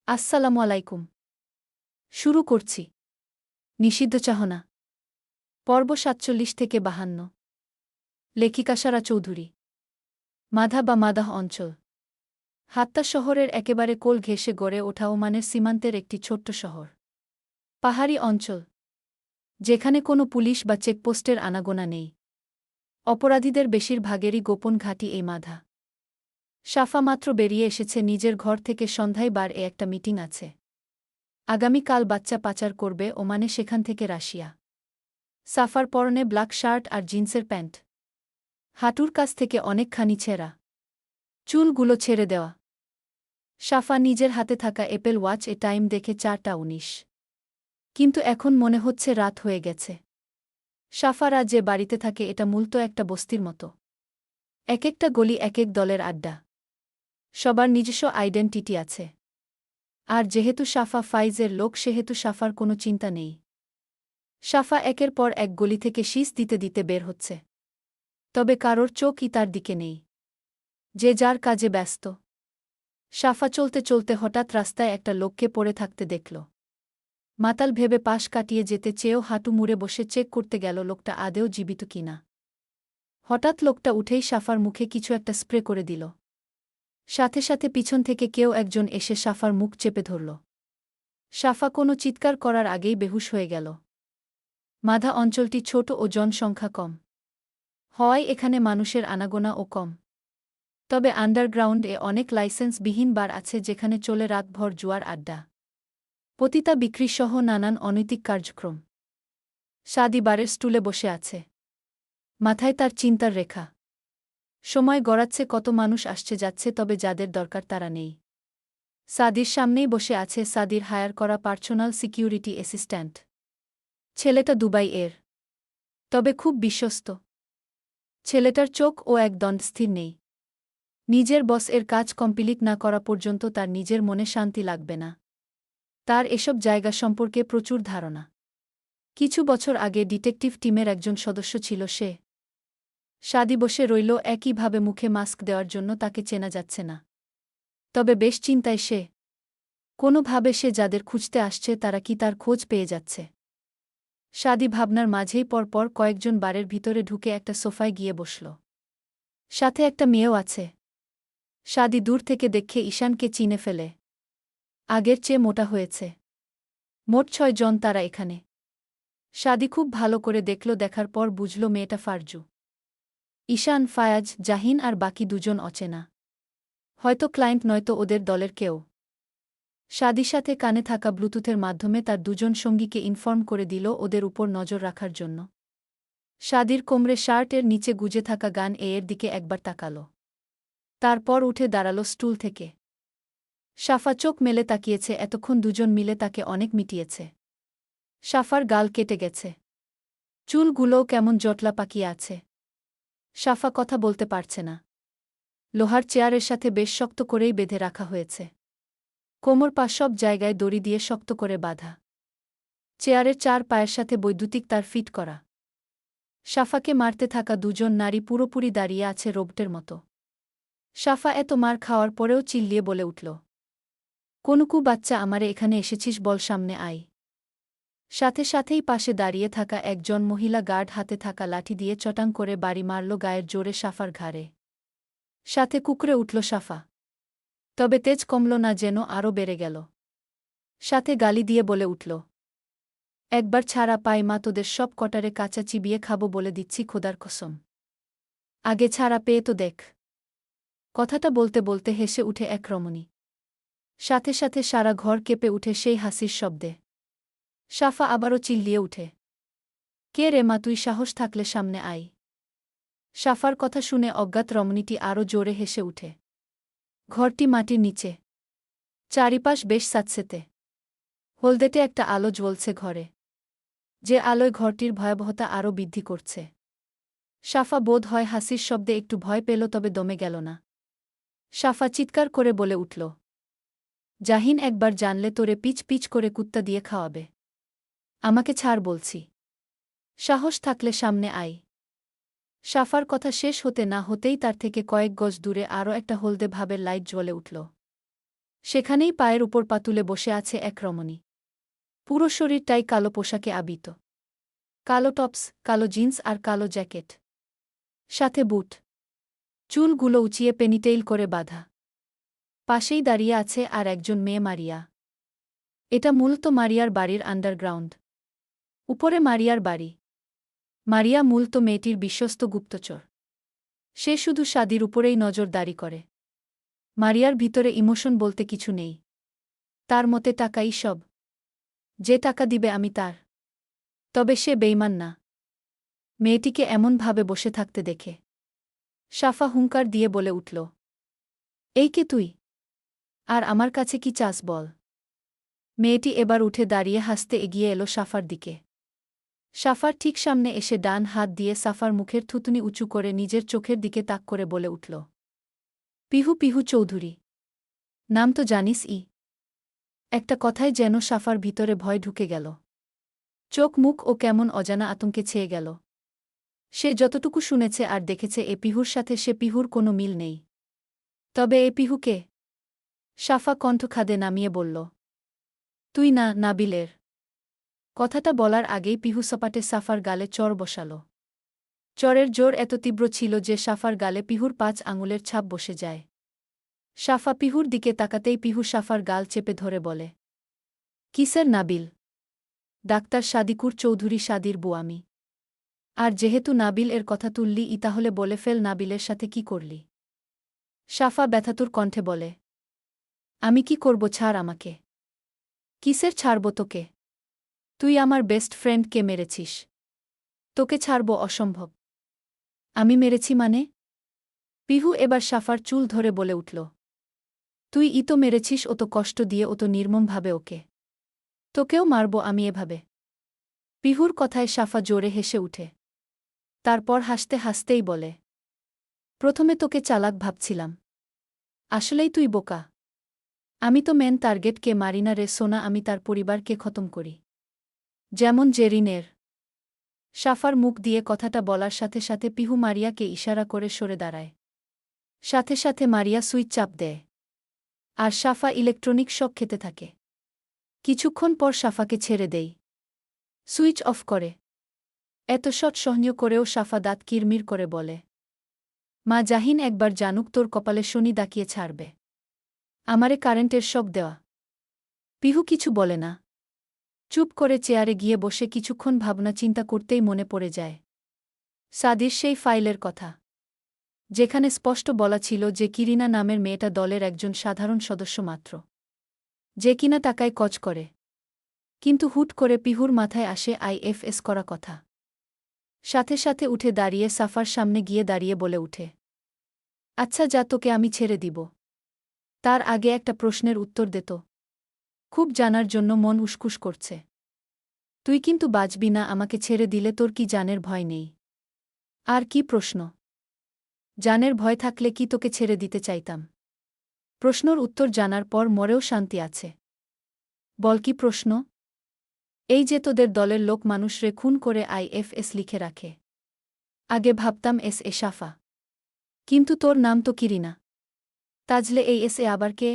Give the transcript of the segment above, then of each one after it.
আসসালামু আলাইকুম। শুরু করছি। নিষিদ্ধ চাহনা পর্ব ৪৭ থেকে ৫২। লেখিকা সারা চৌধুরী। মাধা বা মাদাহ অঞ্চল হাত্তা শহরের একেবারে কোল ঘেঁষে গড়ে ওঠা ওমানের সীমান্তের একটি ছোট্ট শহর। পাহাড়ি অঞ্চল, যেখানে কোনো পুলিশ বা চেকপোস্টের আনাগোনা নেই। অপরাধীদের বেশিরভাগেরই গোপন ঘাঁটি এই মাধা। সাফা মাত্র বেরিয়ে এসেছে নিজের ঘর থেকে। সন্ধ্যায় বার-এ একটা মিটিং আছে। আগামীকাল বাচ্চা পাচার করবে ওমানে, সেখান থেকে রাশিয়া। সাফার পরনে ব্ল্যাক শার্ট আর জিন্সের প্যান্ট, হাঁটুর কাছ থেকে অনেকখানি ছেঁড়া, চুলগুলো ছেড়ে দেওয়া। সাফা নিজের হাতে থাকা অ্যাপেল ওয়াচ-এ টাইম দেখে ৪টা ১৯। কিন্তু এখন মনে হচ্ছে রাত হয়ে গেছে। সাফারা যে বাড়িতে থাকে এটা মূলত একটা বস্তির মতো। এক একটা গলি এক এক দলের আড্ডা। সবার নিজস্ব আইডেন্টিটি আছে। আর যেহেতু সাফা ফাইজের লোক, সেহেতু সাফার কোনো চিন্তা নেই। সাফা একের পর এক গলি থেকে শীষ দিতে দিতে বের হচ্ছে। তবে কারোর চোখই তার দিকে নেই। যে যার কাজে ব্যস্ত। সাফা চলতে চলতে হঠাৎ রাস্তায় একটা লোককে পড়ে থাকতে দেখল। মাতাল ভেবে পাশ কাটিয়ে যেতে চেয়েও হাঁটু মুড়ে বসে চেক করতে গেল লোকটা আদেও জীবিত কিনা। হঠাৎ লোকটা উঠেই সাফার মুখে কিছু একটা স্প্রে করে দিল। সাথে সাথে পিছন থেকে কেউ একজন এসে সাফার মুখ চেপে ধরল। সাফা কোনো চিৎকার করার আগেই বেহুশ হয়ে গেল। মাধা অঞ্চলটি ছোট ও জনসংখ্যা কম হওয়ায় এখানে মানুষের আনাগোনাও কম। তবে আন্ডারগ্রাউন্ডে অনেক লাইসেন্সবিহীন বার আছে, যেখানে চলে রাতভর জুয়ার আড্ডা, পতিতা বিক্রিসহ নানান অনৈতিক কার্যক্রম। সাদি বারের স্টুলে বসে আছে। মাথায় তার চিন্তার রেখা। সময় গড়াচ্ছে, কত মানুষ আসছে যাচ্ছে, তবে যাদের দরকার তারা নেই। সাদির সামনেই বসে আছে সাদির হায়ার করা পার্সোনাল সিকিউরিটি অ্যাসিস্ট্যান্ট। ছেলেটা দুবাই এর, তবে খুব বিশ্বস্ত। ছেলেটার চোখ ও এক দণ্ড স্থির নেই। নিজের বস এর কাজ কমপ্লিট না করা পর্যন্ত তার নিজের মনে শান্তি লাগবে না। তার এসব জায়গা সম্পর্কে প্রচুর ধারণা। কিছু বছর আগে ডিটেকটিভ টিমের একজন সদস্য ছিল সে। সাদি বসে রইল একইভাবে, মুখে মাস্ক দেওয়ার জন্য তাকে চেনা যাচ্ছে না। তবে বেশ চিন্তায় সে। কোনোভাবে সে যাদের খুঁজতে আসছে তারা কি তার খোঁজ পেয়ে যাচ্ছে। সাদি ভাবনার মাঝেই পরপর কয়েকজন বারের ভিতরে ঢুকে একটা সোফায় গিয়ে বসল। সাথে একটা মেয়েও আছে। সাদি দূর থেকে দেখে ঈশানকে চিনে ফেলে। আগের চেয়ে মোটা হয়েছে। মোট ৬ জন তারা এখানে। সাদি খুব ভালো করে দেখল, দেখার পর বুঝল মেয়েটা ফারজু। ঈশান, ফায়াজ, জাহিন আর বাকি দুজন অচেনা। হয়তো ক্লায়েন্ট, নয়তো ওদের দলের কেউ। সাদির সাথে কানে থাকা ব্লুটুথের মাধ্যমে তার দুজন সঙ্গীকে ইনফর্ম করে দিল ওদের উপর নজর রাখার জন্য। সাদির কোমরে শার্টের নিচে গুজে থাকা গান এর দিকে একবার তাকাল। তারপর উঠে দাঁড়াল স্টুল থেকে। সাফা চোখ মেলে তাকিয়েছে। এতক্ষণ দুজন মিলে তাকে অনেক মিটিয়েছে। সাফার গাল কেটে গেছে। চুলগুলোও কেমন জটলা পাকিয়ে আছে। সাফা কথা বলতে পারছে না। লোহার চেয়ারের সাথে বেশ শক্ত করেই বেঁধে রাখা হয়েছে। কোমর পা সব জায়গায় দড়ি দিয়ে শক্ত করে বাঁধা। চেয়ারের ৪ পায়ের সাথে বৈদ্যুতিক তার ফিট করা। সাফাকে মারতে থাকা দুজন নারী পুরোপুরি দাঁড়িয়ে আছে রোবটের মতো। সাফা এত মার খাওয়ার পরেও চিল্লিয়ে বলে উঠল, কোনুকু বাচ্চা, আমারে এখানে এসেছিস, বল সামনে আয়। সাথে সাথেই পাশে দাঁড়িয়ে থাকা একজন মহিলা গার্ড হাতে থাকা লাঠি দিয়ে চটাং করে বাড়ি মারল গায়ের জোরে সাফার ঘাড়ে। সাথে কুকরে উঠল সাফা। তবে তেজ কমল না, যেন আরও বেড়ে গেল। সাথে গালি দিয়ে বলে উঠল, একবার ছাড়া পাই মা, তোদের সব কটারে কাঁচা চিবিয়ে খাবো, বলে দিচ্ছি খোদার কসম। আগে ছাড়া পেয়ে তো দেখ। কথাটা বলতে বলতে হেসে উঠে এক রমণী। সাথে সাথে সারা ঘর কেঁপে উঠে সেই হাসির শব্দে। সাফা আবারও চিল্লিয়ে উঠে, কে রে মা তুই, সাহস থাকলে সামনে আয়। সাফার কথা শুনে অজ্ঞাত রমণীটি আরও জোরে হেসে উঠে। ঘরটি মাটির নিচে। চারিপাশ বেশ স্যাঁতসেঁতে। হলদেটে একটা আলো জ্বলছে ঘরে, যে আলোয় ঘরটির ভয়াবহতা আরও বৃদ্ধি করছে। সাফা বোধ হয় হাসির শব্দে একটু ভয় পেল, তবে দমে গেল না। সাফা চিৎকার করে বলে উঠল, জাহিন, একবার জানলে তোরে পিচ পিচ করে কুত্তা দিয়ে খাওয়াবে। আমাকে ছাড় বলছি। সাহস থাকলে সামনে আয়। সাফার কথা শেষ হতে না হতেই তার থেকে কয়েক গজ দূরে আরও একটা হলদে ভাবের লাইট জ্বলে উঠল। সেখানেই পায়ের উপর পা তুলে বসে আছে এক রমণী। পুরো শরীরটাই কালো পোশাকে আবৃত। কালো টপস, কালো জিন্স আর কালো জ্যাকেট। সাথে বুট। চুলগুলো উঁচিয়ে পেনিটেইল করে বাঁধা। পাশেই দাঁড়িয়ে আছে আর একজন মেয়ে মারিয়া। এটা মূলত মারিয়ার বাড়ির আন্ডারগ্রাউন্ড। উপরে মারিয়ার বাড়ি। মারিয়া মূলত মেয়েটির বিশ্বস্ত গুপ্তচর। সে শুধু শাদির উপরেই নজরদারি করে। মারিয়ার ভিতরে ইমোশন বলতে কিছু নেই। তার মতে টাকাই সব। যে টাকা দিবে আমি তার। তবে সে বেইমান না। মেয়েটিকে এমনভাবে বসে থাকতে দেখে সাফা হুঙ্কার দিয়ে বলে উঠল, এই কে তুই? আর আমার কাছে কি চাস বল? মেয়েটি এবার উঠে দাঁড়িয়ে হাসতে এগিয়ে এলো সাফার দিকে। সাফার ঠিক সামনে এসে ডান হাত দিয়ে সাফার মুখের থুতনি উঁচু করে নিজের চোখের দিকে তাক করে বলে উঠল, পিহু পিহু চৌধুরী। নাম তো জানিস ই। একটা কথায় যেন সাফার ভিতরে ভয় ঢুকে গেল। চোখ মুখ ও কেমন অজানা আতঙ্কে ছেয়ে গেল। সে যতটুকু শুনেছে আর দেখেছে এ পিহুর সাথে সে পিহুর কোনো মিল নেই। তবে এ পিহুকে? সাফা কণ্ঠ খাদে নামিয়ে বলল, তুই না, নাবিলের। কথাটা বলার আগেই পিহু সপাটে সাফার গালে চড় বসাল। চড়ের জোর এত তীব্র ছিল যে সাফার গালে পিহুর 5 আঙুলের ছাপ বসে যায়। সাফা পিহুর দিকে তাকাতেই পিহু সাফার গাল চেপে ধরে বলে, কিসের নাবিল? ডাক্তার সাদিকুর চৌধুরী সাদির বউ আমি। আর যেহেতু নাবিল এর কথা তুললি তাহলে বলে ফেল নাবিলের সাথে কি করলি? সাফা ব্যথাতুর কণ্ঠে বলে, আমি কি করব? ছাড় আমাকে। কিসের ছাড়ব তোকে? তুই আমার বেস্ট ফ্রেন্ডকে মেরেছিস। তোকে ছাড়ব অসম্ভব। আমি মেরেছি মানে? পিহু এবার সাফার চুল ধরে বলে উঠল, তুই তো মেরেছিস, ও তো কষ্ট দিয়ে, ও তো নির্মমভাবে ওকে। তোকেও মারব আমি এভাবে। পিহুর কথায় সাফা জোরে হেসে উঠে। তারপর হাসতে হাসতেই বলে, প্রথমে তোকে চালাক ভাবছিলাম। আসলেই তুই বোকা। আমি তো মেন টার্গেটকে মারি না রে সোনা, আমি তার পরিবারকে খতম করি। যেমন জেরিনের। সাফার মুখ দিয়ে কথাটা বলার সাথে সাথে পিহু মারিয়াকে ইশারা করে সরে দাঁড়ায়। সাথে সাথে মারিয়া সুইচ চাপ দেয়। আর সাফা ইলেকট্রনিক শক খেতে থাকে। কিছুক্ষণ পর সাফাকে ছেড়ে দেই। সুইচ অফ করে। এত শট সহ্য করেও সাফা দাঁত কিরমির করে বলে, মা জাহিন একবার জানুক তোর কপালে শনি দাকিয়ে ছাড়বে। আমারে কারেন্টের শক দেওয়া। পিহু কিছু বলে না। চুপ করে চেয়ারে গিয়ে বসে কিছুক্ষণ ভাবনা চিন্তা করতেই মনে পড়ে যায় সাদির সেই ফাইলের কথা, যেখানে স্পষ্ট বলা ছিল যে কিরিনা নামের মেয়েটা দলের একজন সাধারণ সদস্য মাত্র, যে কিনা টাকায় কজ করে। কিন্তু হুট করে পিহুর মাথায় আসে আইএফএস করা কথা। সাথে সাথে উঠে দাঁড়িয়ে সাফার সামনে গিয়ে দাঁড়িয়ে বলে উঠে, আচ্ছা যা, তোকে আমি ছেড়ে দিব। তার আগে একটা প্রশ্নের উত্তর দে তো। খুব জানার জন্য মন উসকুস করছে। তুই কিন্তু বাঁচবি না আমাকে ছেড়ে দিলে, তোর কি জানের ভয় নেই? আর কি প্রশ্ন? জানের ভয় থাকলে কি তোকে ছেড়ে দিতে চাইতাম? প্রশ্নর উত্তর জানার পর মরেও শান্তি আছে। বল কি প্রশ্ন? এই যে তোদের দলের লোক মানুষরে খুন করে আইএফএস লিখে রাখে। আগে ভাবতাম এস এ সাফা। কিন্তু তোর নাম তো কিরিনা। তাজলে এই এস এ আবার কে?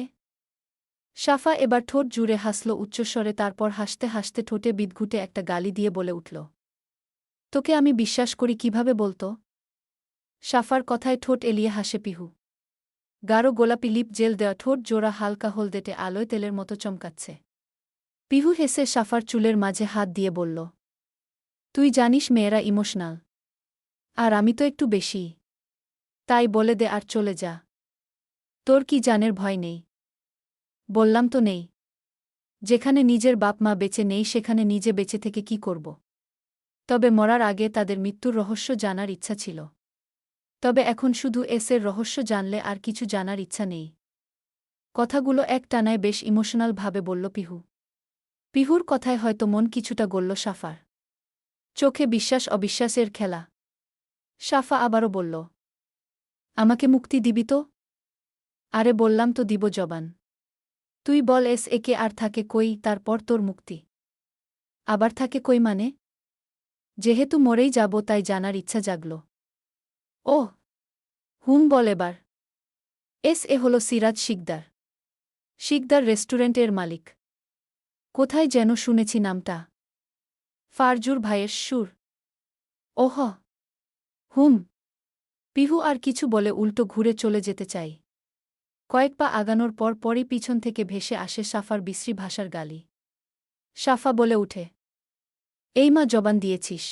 সাফা এবার ঠোঁট জুড়ে হাসল উচ্চস্বরে, তারপর হাসতে হাসতে ঠোঁটে বিদঘুটে একটা গালি দিয়ে বলে উঠল, তোকে আমি বিশ্বাস করি কিভাবে বলতো? সাফার কথায় ঠোঁট এলিয়ে হাসে পিহু। গাঢ় গোলাপি লিপ জেল দেওয়া ঠোঁট জোড়া হালকা হলদেটে আলোয় তেলের মতো চমকাচ্ছে। পিহু হেসে সাফার চুলের মাঝে হাত দিয়ে বলল, তুই জানিস মেয়েরা ইমোশনাল। আর আমি তো একটু বেশি। তাই বলে দে আর চলে যা। তোর কি জানের ভয় নেই? বললাম তো নেই। যেখানে নিজের বাপ মা বেঁচে নেই সেখানে নিজে বেঁচে থেকে কি করব? তবে মরার আগে তাদের মৃত্যুর রহস্য জানার ইচ্ছা ছিল। তবে এখন শুধু এর রহস্য জানলে আর কিছু জানার ইচ্ছা নেই। কথাগুলো এক টানায় বেশ ইমোশনাল ভাবে বলল পিহু। পিহুর কথায় হয়তো মন কিছুটা গলল সাফার। চোখে বিশ্বাস অবিশ্বাসের খেলা। সাফা আবারও বলল, আমাকে মুক্তি দিবি তো? আরে বললাম তো দিব জবান। তুই বল একে আর থাকে কই, তারপর তোর মুক্তি। আবার থাকে কই মানে? যেহেতু মরেই যাব তাই জানার ইচ্ছা জাগল। ওহ, হুম বল এবার। এ হল সিরাজ শিকদার। শিকদার রেস্টুরেন্টের মালিক। কোথায় যেন শুনেছি নামটা। ফারজুর ভাইয়ের সুর। ওহ, হুম। পিহু আর কিছু বলে উল্টো ঘুরে চলে যেতে চাই। কয়েক পা আগানোর পর পরই পিছন থেকে ভেসে আসে সাফার বিশ্রী ভাষার গালি। সাফা বলে উঠে, এই মা জবান দিয়েছিস?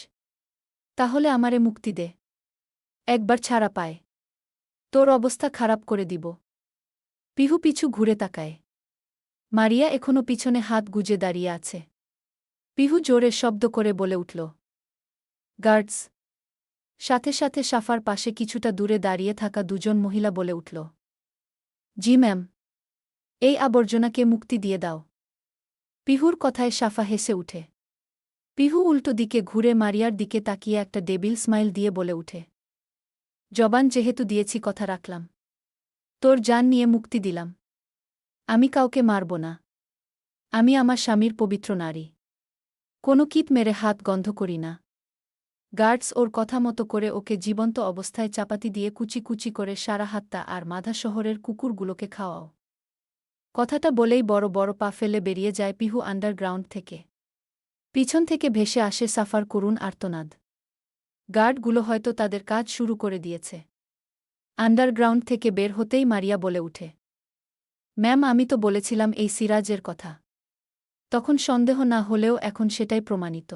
তাহলে আমারে মুক্তি দে। একবার ছাড়া পায় তোর অবস্থা খারাপ করে দিব। পিহু পিছু ঘুরে তাকায়। মারিয়া এখনো পিছনে হাত গুজে দাঁড়িয়ে আছে। পিহু জোরে শব্দ করে বলে উঠল, গার্ডস। সাথে সাথে সাফার পাশে কিছুটা দূরে দাঁড়িয়ে থাকা দুজন মহিলা বলে উঠল, জি ম্যাম। এই আবর্জনাকে মুক্তি দিয়ে দাও। পিহুর কথায় সাফা হেসে উঠে। পিহু উল্টো দিকে ঘুরে মারিয়ার দিকে তাকিয়ে একটা ডেবিল স্মাইল দিয়ে বলে উঠে, জবান যেহেতু দিয়েছি কথা রাখলাম। তোর জান নিয়ে মুক্তি দিলাম। আমি কাউকে মারব না। আমি আমার স্বামীর পবিত্র নারী। কোনো কিট মেরে হাত গন্ধ করি না। গার্ডস ওর কথা মতো করে ওকে জীবন্ত অবস্থায় চাপাতি দিয়ে কুচি কুচি করে সারা হাত্তা আর মাধা শহরের কুকুরগুলোকে খাওয়াও। কথাটা বলেই বড় বড় পা ফেলে বেরিয়ে যায় পিহু আন্ডারগ্রাউন্ড থেকে। পিছন থেকে ভেসে আসে সাফার করুণ আর্তনাদ। গার্ডগুলো হয়তো তাদের কাজ শুরু করে দিয়েছে। আন্ডারগ্রাউন্ড থেকে বের হতেই মারিয়া বলে উঠে, ম্যাম আমি তো বলেছিলাম এই সিরাজের কথা। তখন সন্দেহ না হলেও এখন সেটাই প্রমাণিত।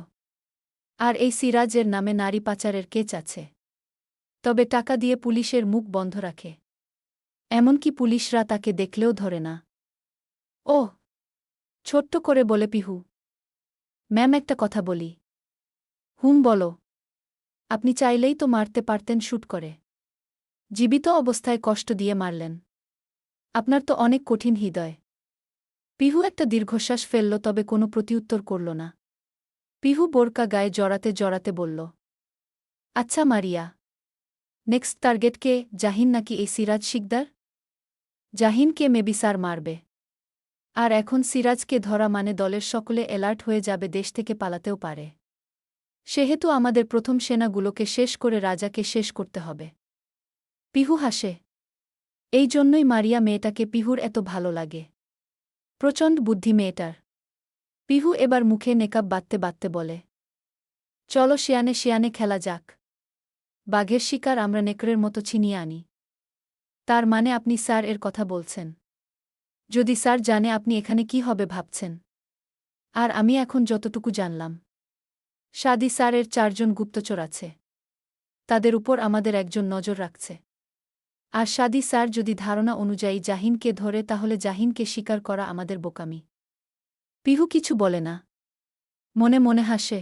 আর এই সিরাজের নামে নারী পাচারের কেস আছে। তবে টাকা দিয়ে পুলিশের মুখ বন্ধ রাখে। এমনকি পুলিশরা তাকে দেখলেও ধরে না। ওহ, ছোট্ট করে বলে পিহু। ম্যাম একটা কথা বলি। হুম বলো। আপনি চাইলেই তো মারতে পারতেন শুট করে। জীবিত অবস্থায় কষ্ট দিয়ে মারলেন। আপনার তো অনেক কঠিন হৃদয়। পিহু একটা দীর্ঘশ্বাস ফেলল, তবে কোনো প্রতিউত্তর করল না। পিহু বোরকা গায়ে জড়াতে জড়াতে বলল, আচ্ছা মারিয়া, নেক্সট টার্গেট কে? জাহিন নাকি এই সিরাজ শিকদার? জাহিনকে মেবি স্যার মারবে। আর এখন সিরাজকে ধরা মানে দলের সকলে অ্যালার্ট হয়ে যাবে, দেশ থেকে পালাতেও পারে। সেহেতু আমাদের প্রথম সেনাগুলোকে শেষ করে রাজাকে শেষ করতে হবে। পিহু হাসে। এই জন্যই মারিয়া মেয়েটাকে পিহুর এত ভালো লাগে। প্রচণ্ড বুদ্ধি মেয়েটার। পিহু এবার মুখে নেকাব বাঁধতে বাঁধতে বলে, চলো শিয়ানে শিয়ানে খেলা যাক। বাঘের শিকার আমরা নেকড়ের মতো ছিনিয়ে আনি। তার মানে আপনি স্যার এর কথা বলছেন? যদি স্যার জানে আপনি এখানে কি হবে ভাবছেন? আর আমি এখন যতটুকু জানলাম, সাদি স্যারের 4 জন গুপ্তচর আছে। তাদের উপর আমাদের একজন নজর রাখছে। আর সাদি স্যার যদি ধারণা অনুযায়ী জাহিনকে ধরে, তাহলে জাহিনকে স্বীকার করা আমাদের বোকামি। পিহু কিছু বলে না। মনে মনে হাসে।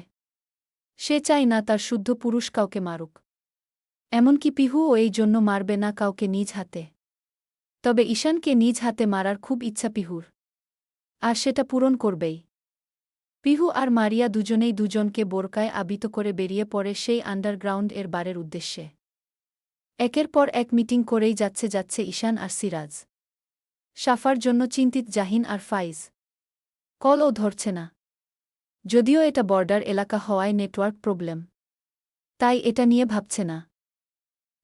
সে চায় না তার শুদ্ধ পুরুষ কাউকে মারুক। এমনকি পিহুও এই জন্য মারবে না কাউকে নিজ হাতে। তবে ঈশানকে নিজ হাতে মারার খুব ইচ্ছা পিহুর। আর সেটা পূরণ করবেই। পিহু আর মারিয়া দুজনেই দুজনকে বোরকায় আবৃত করে বেরিয়ে পড়ে সেই আন্ডারগ্রাউন্ড এর বারের উদ্দেশ্যে। একের পর এক মিটিং করেই যাচ্ছে ঈশান আর সিরাজ। সাফার জন্য চিন্তিত জাহিন আর ফাইজ। কলও ধরছে না। যদিও এটা বর্ডার এলাকা হওয়ায় নেটওয়ার্ক প্রবলেম। তাই এটা নিয়ে ভাবছে না।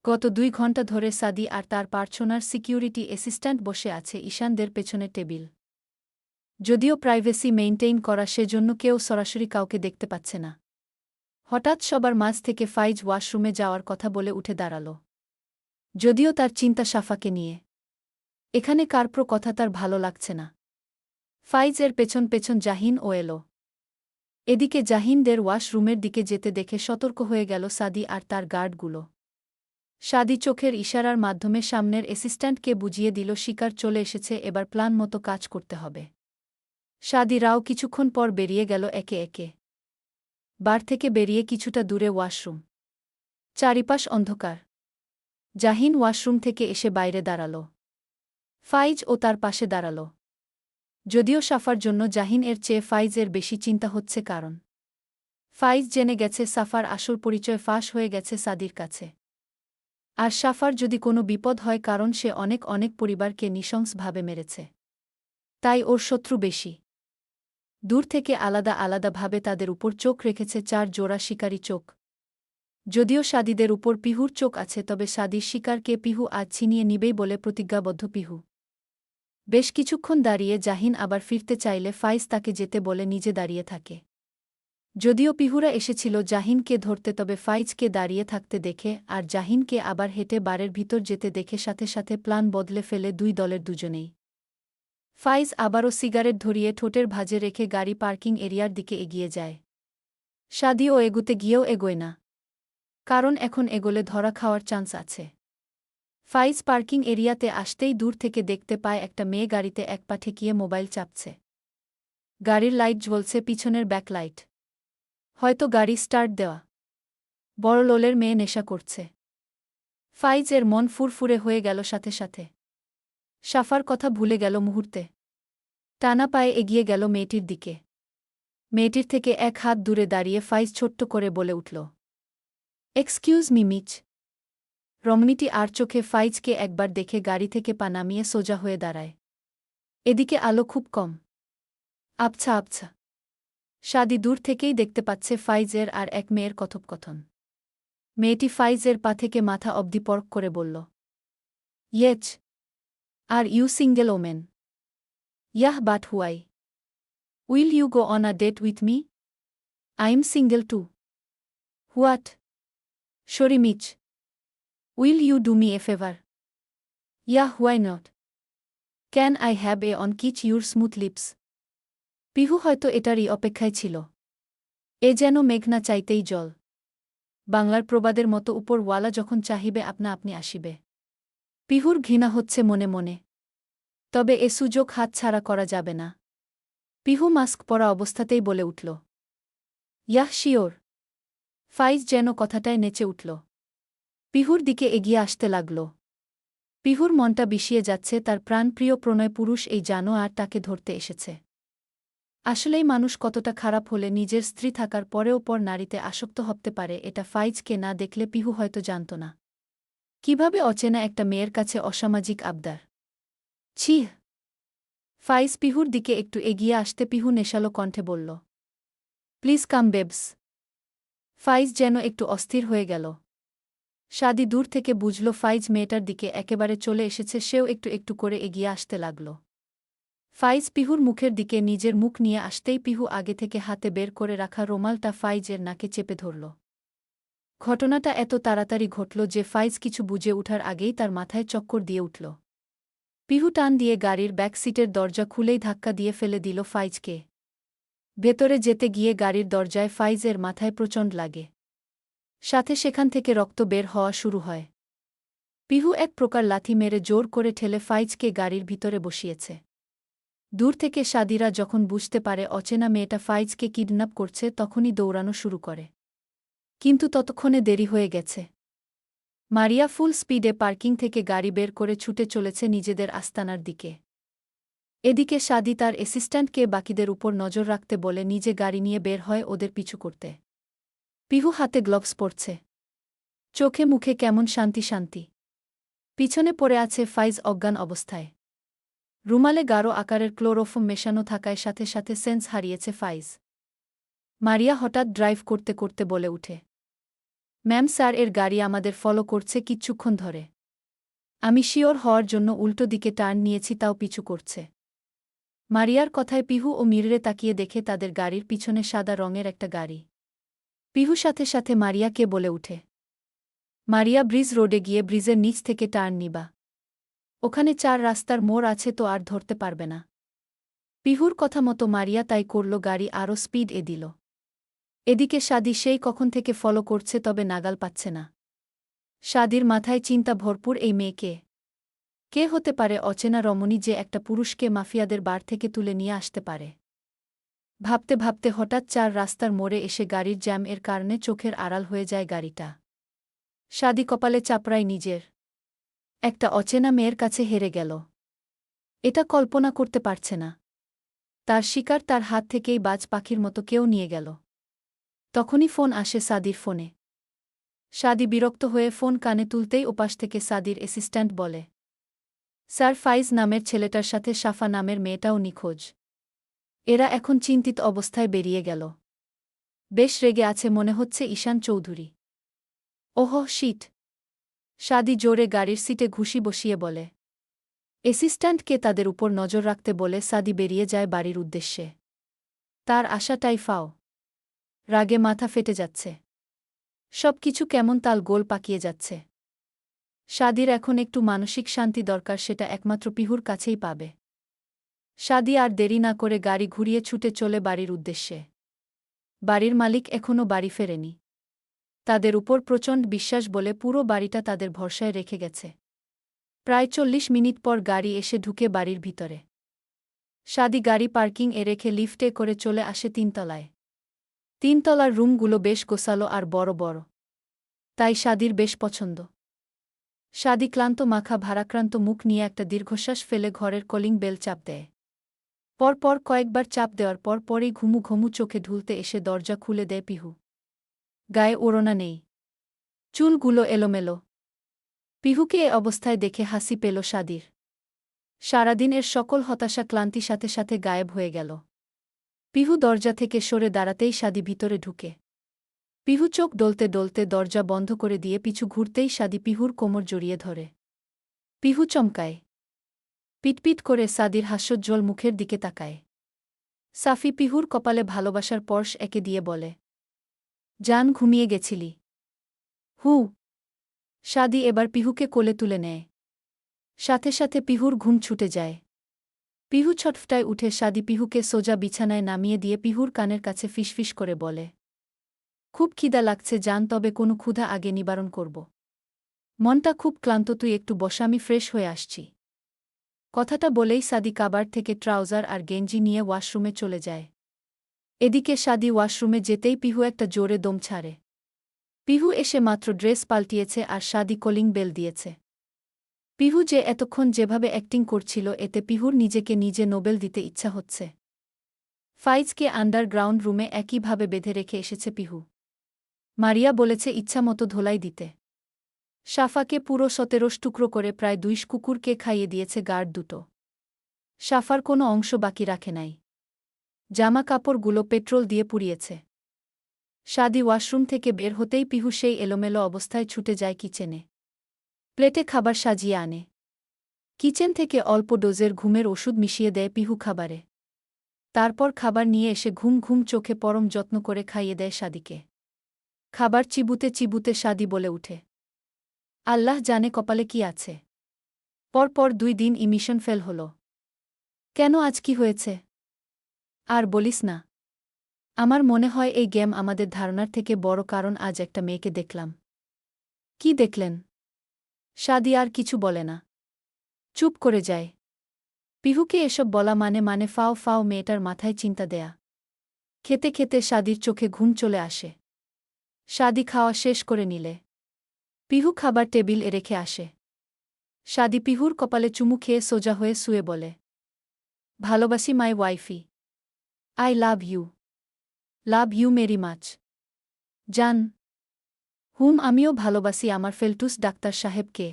গত 2 ঘণ্টা ধরে সাদি আর তার পার্সোনাল সিকিউরিটি অ্যাসিস্ট্যান্ট বসে আছে ঈশানদের পেছনে টেবিল। যদিও প্রাইভেসি মেইনটেইন করা, সেজন্য কেউ সরাসরি কাউকে দেখতে পাচ্ছে না। হঠাৎ সবার মাঝ থেকে ফাইজ ওয়াশরুমে যাওয়ার কথা বলে উঠে দাঁড়াল। যদিও তার চিন্তা সাফাকে নিয়ে। এখানে কারপ্রো কথা তার ভালো লাগছে না। ফাইজ এর পেছন পেছন জাহিন ও এলো। এদিকে জাহিনদের ওয়াশরুমের দিকে যেতে দেখে সতর্ক হয়ে গেল সাদি আর তার গার্ডগুলো। সাদি চোখের ইশারার মাধ্যমে সামনের অ্যাসিস্ট্যান্টকে বুঝিয়ে দিল শিকার চলে এসেছে, এবার প্ল্যান মতো কাজ করতে হবে। সাদি রাও কিছুক্ষণ পর বেরিয়ে গেল একে একে। বার থেকে বেরিয়ে কিছুটা দূরে ওয়াশরুম। চারিপাশ অন্ধকার। জাহিন ওয়াশরুম থেকে এসে বাইরে দাঁড়াল। ফাইজ ও তার পাশে দাঁড়াল। যদিও সাফার জন্য জাহিন এর চেয়ে ফাইজ এর বেশি চিন্তা হচ্ছে, কারণ ফাইজ জেনে গেছে সাফার আসল পরিচয় ফাঁস হয়ে গেছে সাদির কাছে। আর সাফার যদি কোনো বিপদ হয়, কারণ সে অনেক অনেক পরিবারকে নৃশংসভাবে মেরেছে, তাই ওর শত্রু বেশি। দূর থেকে আলাদা আলাদাভাবে তাদের উপর চোখ রেখেছে 4 জোড়া শিকারী চোখ। যদিও সাদিদের উপর পিহুর চোখ আছে, তবে সাদির শিকারকে পিহু আজ ছিনিয়ে নিবেই বলে প্রতিজ্ঞাবদ্ধ পিহু। বেশ কিছুক্ষণ দাঁড়িয়ে জাহিন আবার ফিরতে চাইলে ফাইজ তাকে যেতে বলে নিজে দাঁড়িয়ে থাকে। যদিও পিহুরা এসেছিল জাহিনকে ধরতে, তবে ফাইজকে দাঁড়িয়ে থাকতে দেখে আর জাহিনকে আবার হেঁটে বারের ভিতর যেতে দেখে সাথে সাথে প্ল্যান বদলে ফেলে দুই দলের দুজনেই। ফাইজ আবারও সিগারেট ধরিয়ে ঠোঁটের ভাঁজে রেখে গাড়ি পার্কিং এরিয়ার দিকে এগিয়ে যায়। শাদিও এগুতে গিয়েও এগোয় না, কারণ এখন এগোলে ধরা খাওয়ার চান্স আছে। ফাইজ পার্কিং এরিয়াতে আসতেই দূর থেকে দেখতে পায় একটা মেয়ে গাড়িতে এক পা ঠেকিয়ে মোবাইল চাপছে। গাড়ির লাইট জ্বলছে, পিছনের ব্যাকলাইট। হয়তো গাড়ি স্টার্ট দেওয়া। বড় লোলের মেয়ে নেশা করছে। ফাইজ এর মন ফুরফুরে হয়ে গেল সাথে সাথে। সাফার কথা ভুলে গেল মুহূর্তে। টানা পায়ে এগিয়ে গেল মেয়েটির দিকে। মেয়েটির থেকে এক হাত দূরে দাঁড়িয়ে ফাইজ ছোট্ট করে বলে উঠল, এক্সকিউজ মি মিচ। রমণীটি আর চোখে ফাইজকে একবার দেখে গাড়ি থেকে পা নামিয়ে সোজা হয়ে দাঁড়ায়। এদিকে আলো খুব কম। আবছা আবছা। শাদি দূর থেকেই দেখতে পাচ্ছে ফাইজের আর এক মেয়ের কথোপকথন। মেয়েটি ফাইজের পা থেকে মাথা অবধি পরক করে বলল, yes. Are you single woman? Yeah, but why? Will you go on a date with me? I am single too. What? Sorry মিচ। Will you do me a favour? Yeah, why not? Can I have a on kiss your smooth lips? Pihu হয়তো এটারই অপেক্ষায় ছিল। এ যেন মেঘনা চাইতেই জল। বাংলার প্রবাদের মতো উপরওয়ালা যখন চাহিবে আপনা আপনি আসিবে। পিহুর ঘৃণা হচ্ছে মনে মনে। তবে এ সুযোগ হাতছাড়া করা যাবে না। পিহু মাস্ক পরা অবস্থাতেই বলে উঠল, ইয়াহ, শিওর। ফাইজ যেন কথাটায় নেচে উঠল। পিহুর দিকে এগিয়ে আসতে লাগল। পিহুর মনটা বিষিয়ে যাচ্ছে, তার প্রাণপ্রিয় প্রণয় পুরুষ এই জানো আর তাকে ধরতে এসেছে। আসলেই মানুষ কতটা খারাপ হলে নিজের স্ত্রী থাকার পরেও পর নারীতে আসক্ত হতে পারে, এটা ফাইজকে না দেখলে পিহু হয়তো জানত না। কিভাবে অচেনা একটা মেয়ের কাছে অসামাজিক আবদার। ছিহ! ফাইজ পিহুর দিকে একটু এগিয়ে আসতে পিহু নেশালো কণ্ঠে বলল, প্লিজ কাম বেবস। ফাইজ যেন একটু অস্থির হয়ে গেল। শাদি দূর থেকে বুঝল ফাইজ মেয়েটার দিকে একেবারে চলে এসেছে, সেও একটু একটু করে এগিয়ে আসতে লাগল। ফাইজ পিহুর মুখের দিকে নিজের মুখ নিয়ে আসতেই পিহু আগে থেকে হাতে বের করে রাখা রুমালটা ফাইজের নাকে চেপে ধরল। ঘটনাটা এত তাড়াতাড়ি ঘটল যে ফাইজ কিছু বুঝে ওঠার আগেই তার মাথায় চক্কর দিয়ে উঠল। পিহু টান দিয়ে গাড়ির ব্যাক সিটের দরজা খুলেই ধাক্কা দিয়ে ফেলে দিল ফাইজকে। ভেতরে যেতে গিয়ে গাড়ির দরজায় ফাইজের মাথায় প্রচণ্ড লাগে। সাথে সেখান থেকে রক্ত বের হওয়া শুরু হয়। পিহু এক প্রকার লাথি মেরে জোর করে ঠেলে ফাইজকে গাড়ির ভিতরে বসিয়েছে। দূর থেকে শাদিরা যখন বুঝতে পারে অচেনা মেয়েটা ফাইজকে কিডন্যাপ করছে, তখনই দৌড়ানো শুরু করে। কিন্তু ততক্ষণে দেরি হয়ে গেছে। মারিয়া ফুল স্পিডে পার্কিং থেকে গাড়ি বের করে ছুটে চলেছে নিজেদের আস্তানার দিকে। এদিকে শাদি তার অ্যাসিস্ট্যান্টকে বাকিদের উপর নজর রাখতে বলে নিজে গাড়ি নিয়ে বের হয় ওদের পিছু করতে। পিহু হাতে গ্লোভস পরছে। চোখে মুখে কেমন শান্তি শান্তি। পিছনে পড়ে আছে ফাইজ অজ্ঞান অবস্থায়। রুমালে গাঢ় আকারের ক্লোরোফর্ম মেশানো থাকায় সাথে সাথে সেন্স হারিয়েছে ফাইজ। মারিয়া হঠাৎ ড্রাইভ করতে করতে বলে উঠে, ম্যাম স্যার, এর গাড়ি আমাদের ফলো করছে কিচ্ছুক্ষণ ধরে। আমি শিওর হওয়ার জন্য উল্টো দিকে টার্ন নিয়েছি, তাও পিছু করছে। মারিয়ার কথায় পিহু ও মিররে তাকিয়ে দেখে তাদের গাড়ির পিছনে সাদা রঙের একটা গাড়ি। পিহু সাথে সাথে মারিয়াকে বলে উঠে, মারিয়া, ব্রিজ রোডে গিয়ে ব্রিজের নিচ থেকে টার্ন নিবা। ওখানে 4 রাস্তার মোড় আছে, তো আর ধরতে পারবে না। পিহুর কথা মতো মারিয়া তাই করল, গাড়ি আরও স্পিড দিল। এদিকে শাদি সেই কখন থেকে ফলো করছে, তবে নাগাল পাচ্ছে না। শাদির মাথায় চিন্তা ভরপুর, এই মেয়েকে কে হতে পারে? অচেনা রমণী যে একটা পুরুষকে মাফিয়াদের বার থেকে তুলে নিয়ে আসতে পারে। ভাবতে ভাবতে হঠাৎ 4 রাস্তার মোড়ে এসে গাড়ির জ্যাম এর কারণে চোখের আড়াল হয়ে যায় গাড়িটা। শাদি কপালে চাপড়ায় নিজের একটা অচেনা মেয়ের কাছে হেরে গেল। এটা কল্পনা করতে পারছে না। তার শিকার তার হাত থেকেই বাজ পাখির মতো কেউ নিয়ে গেল। তখনই ফোন আসে সাদির ফোনে। শাদি বিরক্ত হয়ে ফোন কানে তুলতেই ওপাশ থেকে সাদির অ্যাসিস্ট্যান্ট বলে, স্যার, ফাইজ নামের ছেলেটার সাথে সাফা নামের মেয়েটাও নিখোঁজ। এরা এখন চিন্তিত অবস্থায় বেরিয়ে গেল। বেশ রেগে আছে মনে হচ্ছে ঈশান চৌধুরী। Oh shit! শাদি জোরে গাড়ির সিটে ঘুষি বসিয়ে বলে, অ্যাসিস্ট্যান্টকে তাদের উপর নজর রাখতে বলে সাদি বেরিয়ে যায় বাড়ির উদ্দেশ্যে। তার আশাটাই ফাও। রাগে মাথা ফেটে যাচ্ছে। সবকিছু কেমন তাল গোল পাকিয়ে যাচ্ছে। সাদির এখন একটু মানসিক শান্তি দরকার, সেটা একমাত্র পিহুর কাছেই পাবে। সাদি আর দেরি না করে গাড়ি ঘুরিয়ে ছুটে চলে বাড়ির উদ্দেশ্যে। বাড়ির মালিক এখনও বাড়ি ফেরেনি। তাদের উপর প্রচণ্ড বিশ্বাস বলে পুরো বাড়িটা তাদের ভরসায় রেখে গেছে। প্রায় 40 মিনিট পর গাড়ি এসে ঢুকে বাড়ির ভিতরে। সাদি গাড়ি পার্কিং এ রেখে লিফটে করে চলে আসে 3 তলায়। 3 তলার রুমগুলো বেশ গোছালো আর বড় বড়। তাই সাদির বেশ পছন্দ। সাদি ক্লান্ত মাখা ভারাক্রান্ত মুখ নিয়ে একটা দীর্ঘশ্বাস ফেলে ঘরের কলিং বেল চাপ দেয়। পরপর কয়েকবার চাপ দেওয়ার পর পরই ঘুমু ঘুমু চোখে ঢুলতে এসে দরজা খুলে দেয় পিহু। গায়ে ওড়না নেই। চুলগুলো এলোমেলো। পিহুকে এ অবস্থায় দেখে হাসি পেল সাদির। সারাদিনের সকল হতাশা ক্লান্তি সাথে সাথে গায়েব হয়ে গেল। পিহু দরজা থেকে সরে দাঁড়াতেই সাদি ভিতরে ঢুকে। পিহু চোখ ডলতে ডলতে দরজা বন্ধ করে দিয়ে পিছু ঘুরতেই সাদি পিহুর কোমর জড়িয়ে ধরে। পিহু চমকায়। পিটপিট করে সাদির হাস্যোজ্জ্বল মুখের দিকে তাকায়। সাফি পিহুর কপালে ভালোবাসার পরশ এঁকে দিয়ে বলে, জান ঘুমিয়ে গেছিলি? হু। সাদি এবার পিহুকে কোলে তুলে নেয়। সাথে সাথে পিহুর ঘুম ছুটে যায়। পিহু ছটফটায় উঠে সাদি পিহুকে সোজা বিছানায় নামিয়ে দিয়ে পিহুর কানের কাছে ফিসফিস করে বলে, খুব খিদা লাগছে জান, তবে কোনো ক্ষুধা আগে নিবারণ করব। মনটা খুব ক্লান্ত, তুই একটু বস, আমি ফ্রেশ হয়ে আসছি। কথাটা বলেই সাদি কাবার থেকে ট্রাউজার আর গেঞ্জি নিয়ে ওয়াশরুমে চলে যায়। এদিকে সাদি ওয়াশরুমে যেতেই পিহু একটা জোরে দম ছাড়ে। পিহু এসে মাত্র ড্রেস পাল্টিয়েছে আর সাদি কলিং বেল দিয়েছে। পিহু যে এতক্ষণ যেভাবে অ্যাক্টিং করছিল, এতে পিহুর নিজেকে নিজে নোবেল দিতে ইচ্ছা হচ্ছে। ফাইজকে আন্ডারগ্রাউন্ড রুমে একইভাবে বেঁধে রেখে এসেছে পিহু। মারিয়া বলেছে ইচ্ছামতো ধোলাই দিতে। সাফাকে পুরো 17 টুকরো করে প্রায় 2 কুকুরকে খাইয়ে দিয়েছে গার্ড দুটো। সাফার কোনো অংশ বাকি রাখে নাই। জামা কাপড়গুলো পেট্রোল দিয়ে পুড়িয়েছে। সাদি ওয়াশরুম থেকে বের হতেই পিহু সেই এলোমেলো অবস্থায় ছুটে যায় কিচেনে। প্লেটে খাবার সাজিয়ে আনে। কিচেন থেকে অল্প ডোজের ঘুমের ওষুধ মিশিয়ে দেয় পিহু খাবারে। তারপর খাবার নিয়ে এসে ঘুম ঘুম চোখে পরম যত্ন করে খাইয়ে দেয় সাদিকে। খাবার চিবুতে চিবুতে সাদি বলে উঠে, আল্লাহ জানে কপালে কি আছে। পরপর 2 দিন ইমিশন ফেল হল। কেন, আজ কি হয়েছে? আর বলিস না। আমার মনে হয় এই গেম আমাদের ধারণার থেকে বড়, কারণ আজ একটা মেয়েকে দেখলাম। কি দেখলেন? সাদি আর কিছু বলে না। চুপ করে যায়। পিহুকে এসব বলা মানে ফাও ফাও মেয়েটার মাথায় চিন্তা দেয়া। খেতে খেতে সাদির চোখে ঘুম চলে আসে। সাদি খাওয়া শেষ করে নিলে পিহু খাবার টেবিল এ রেখে আসে। সাদি পিহুর কপালে চুমু খেয়ে সোজা হয়ে শুয়ে বলে, ভালোবাসি my wifey. I love you. Love you very much. জান। হুম, আমিও ভালোবাসি আমার ফেলটুস ডাক্তার সাহেবকে।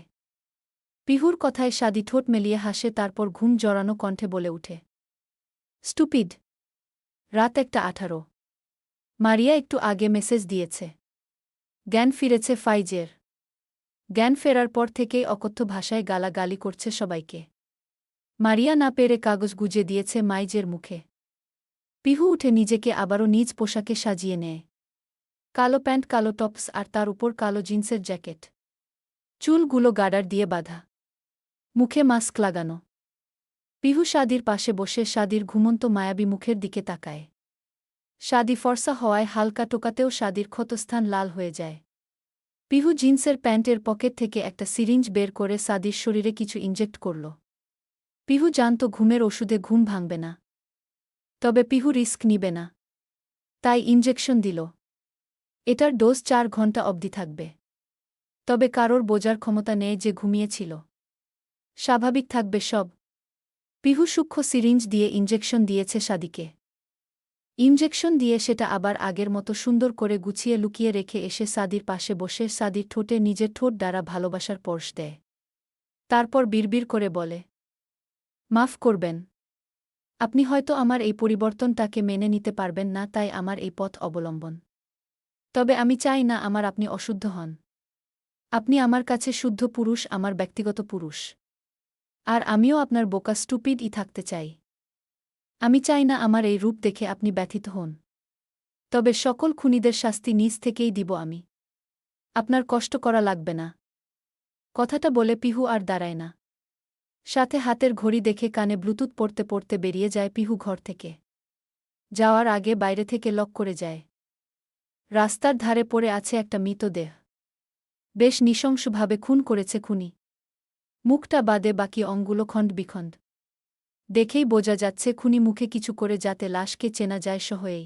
পিহুর কথায় সাদি ঠোঁট মেলিয়ে হাসে, তারপর ঘুম জড়ানো কণ্ঠে বলে উঠে, স্টুপিড। রাত 1:18। মারিয়া একটু আগে মেসেজ দিয়েছে। জ্ঞান ফিরেছে ফাইজের। জ্ঞান ফেরার পর থেকেই অকথ্য ভাষায় গালাগালি করছে সবাইকে। মারিয়া না পেরে কাগজ গুজে দিয়েছে মাইজের মুখে। পিহু উঠে নিজেকে আবারও নিজ পোশাকে সাজিয়ে নেয়। কালো প্যান্ট, কালো টপস আর তার উপর কালো জিন্সের জ্যাকেট। চুলগুলো গার্ডার দিয়ে বাঁধা। মুখে মাস্ক লাগানো। পিহু সাদির পাশে বসে সাদির ঘুমন্ত মায়াবী মুখের দিকে তাকায়। সাদি ফর্সা হওয়ায় হালকা টোকাতেও সাদির ক্ষতস্থান লাল হয়ে যায়। পিহু জিন্সের প্যান্টের পকেট থেকে একটা সিরিঞ্জ বের করে সাদির শরীরে কিছু ইনজেক্ট করল। পিহু জানত ঘুমের ওষুধে ঘুম ভাঙবে না। তবে পিহু রিস্ক নিবে না। তাই ইনজেকশন দিল। এটার ডোজ 4 ঘণ্টা অবধি থাকবে। তবে কারোর বোঝার ক্ষমতা নেই যে ঘুমিয়েছিল। স্বাভাবিক থাকবে সব। পিহু সূক্ষ্ম সিরিঞ্জ দিয়ে ইনজেকশন দিয়েছে সাদিকে। ইনজেকশন দিয়ে সেটা আবার আগের মতো সুন্দর করে গুছিয়ে লুকিয়ে রেখে এসে সাদির পাশে বসে সাদির ঠোঁটে নিজের ঠোঁট দ্বারা ভালোবাসার পরশ দেয়। তারপর বিড়বিড় করে বলে, মাফ করবেন। আপনি হয়তো আমার এই পরিবর্তনটাকে মেনে নিতে পারবেন না, তাই আমার এই পথ অবলম্বন। তবে আমি চাই না আমার আপনি অশুদ্ধ হন। আপনি আমার কাছে শুদ্ধ পুরুষ, আমার ব্যক্তিগত পুরুষ। আর আমিও আপনার বোকা স্টুপিডই থাকতে চাই। আমি চাই না আমার এই রূপ দেখে আপনি ব্যথিত হন। তবে সকল খুনিদের শাস্তি নিজ থেকেই দিব আমি। আপনার কষ্ট করা লাগবে না। কথাটা বলে পিহু আর দাঁড়ায় না। সাথে হাতের ঘড়ি দেখে কানে ব্লুটুথ পড়তে পড়তে বেরিয়ে যায় পিহু ঘর থেকে। যাওয়ার আগে বাইরে থেকে লক করে যায়। রাস্তার ধারে পড়ে আছে একটা মৃতদেহ। বেশ নৃশংসভাবে খুন করেছে খুনি। মুখটা বাদে বাকি অঙ্গুলো খণ্ডবিখণ্ড। দেখেই বোঝা যাচ্ছে খুনি মুখে কিছু করে যাতে লাশকে চেনা যায় সহজেই।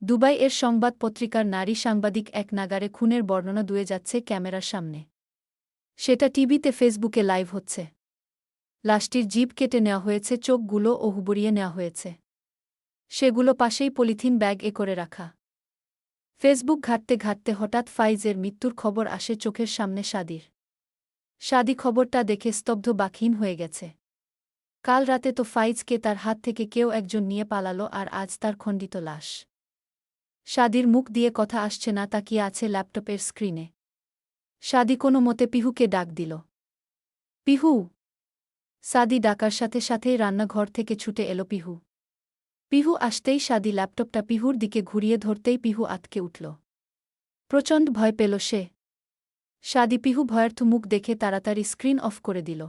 দুবাই এর সংবাদ পত্রিকার নারী সাংবাদিক এক নাগারে খুনের বর্ণনা দুয়ে যাচ্ছে ক্যামেরার সামনে। সেটা টিভিতে ফেসবুকে লাইভ হচ্ছে। লাশটির জিভ কেটে নেওয়া হয়েছে, চোখগুলো ও হুবড়িয়ে নেওয়া হয়েছে। সেগুলো পাশেই পলিথিন ব্যাগ করে রাখা। ফেসবুক ঘাঁটতে ঘাঁটতে হঠাৎ ফাইজের মৃত্যুর খবর আসে চোখের সামনে শাদির। শাদি খবরটা দেখে স্তব্ধ বাকহীন হয়ে গেছে। কাল রাতে তো ফাইজকে তার হাত থেকে কেউ একজন নিয়ে পালালো, আর আজ তার খণ্ডিত লাশ। শাদির মুখ দিয়ে কথা আসছে না, তাকিয়ে আছে ল্যাপটপের স্ক্রিনে। শাদি কোনো মতে পিহুকে ডাক দিল। পিহু! সাদি ডাকার সাথে সাথেই রান্নাঘর থেকে ছুটে এলো পিহু। পিহু আসতেই শাদি ল্যাপটপটা পিহুর দিকে ঘুরিয়ে ধরতেই পিহু আঁতকে উঠল। প্রচণ্ড ভয় পেল সে। শাদি পিহু ভয়ার্থ মুখ দেখে তাড়াতাড়ি স্ক্রিন অফ করে দিল।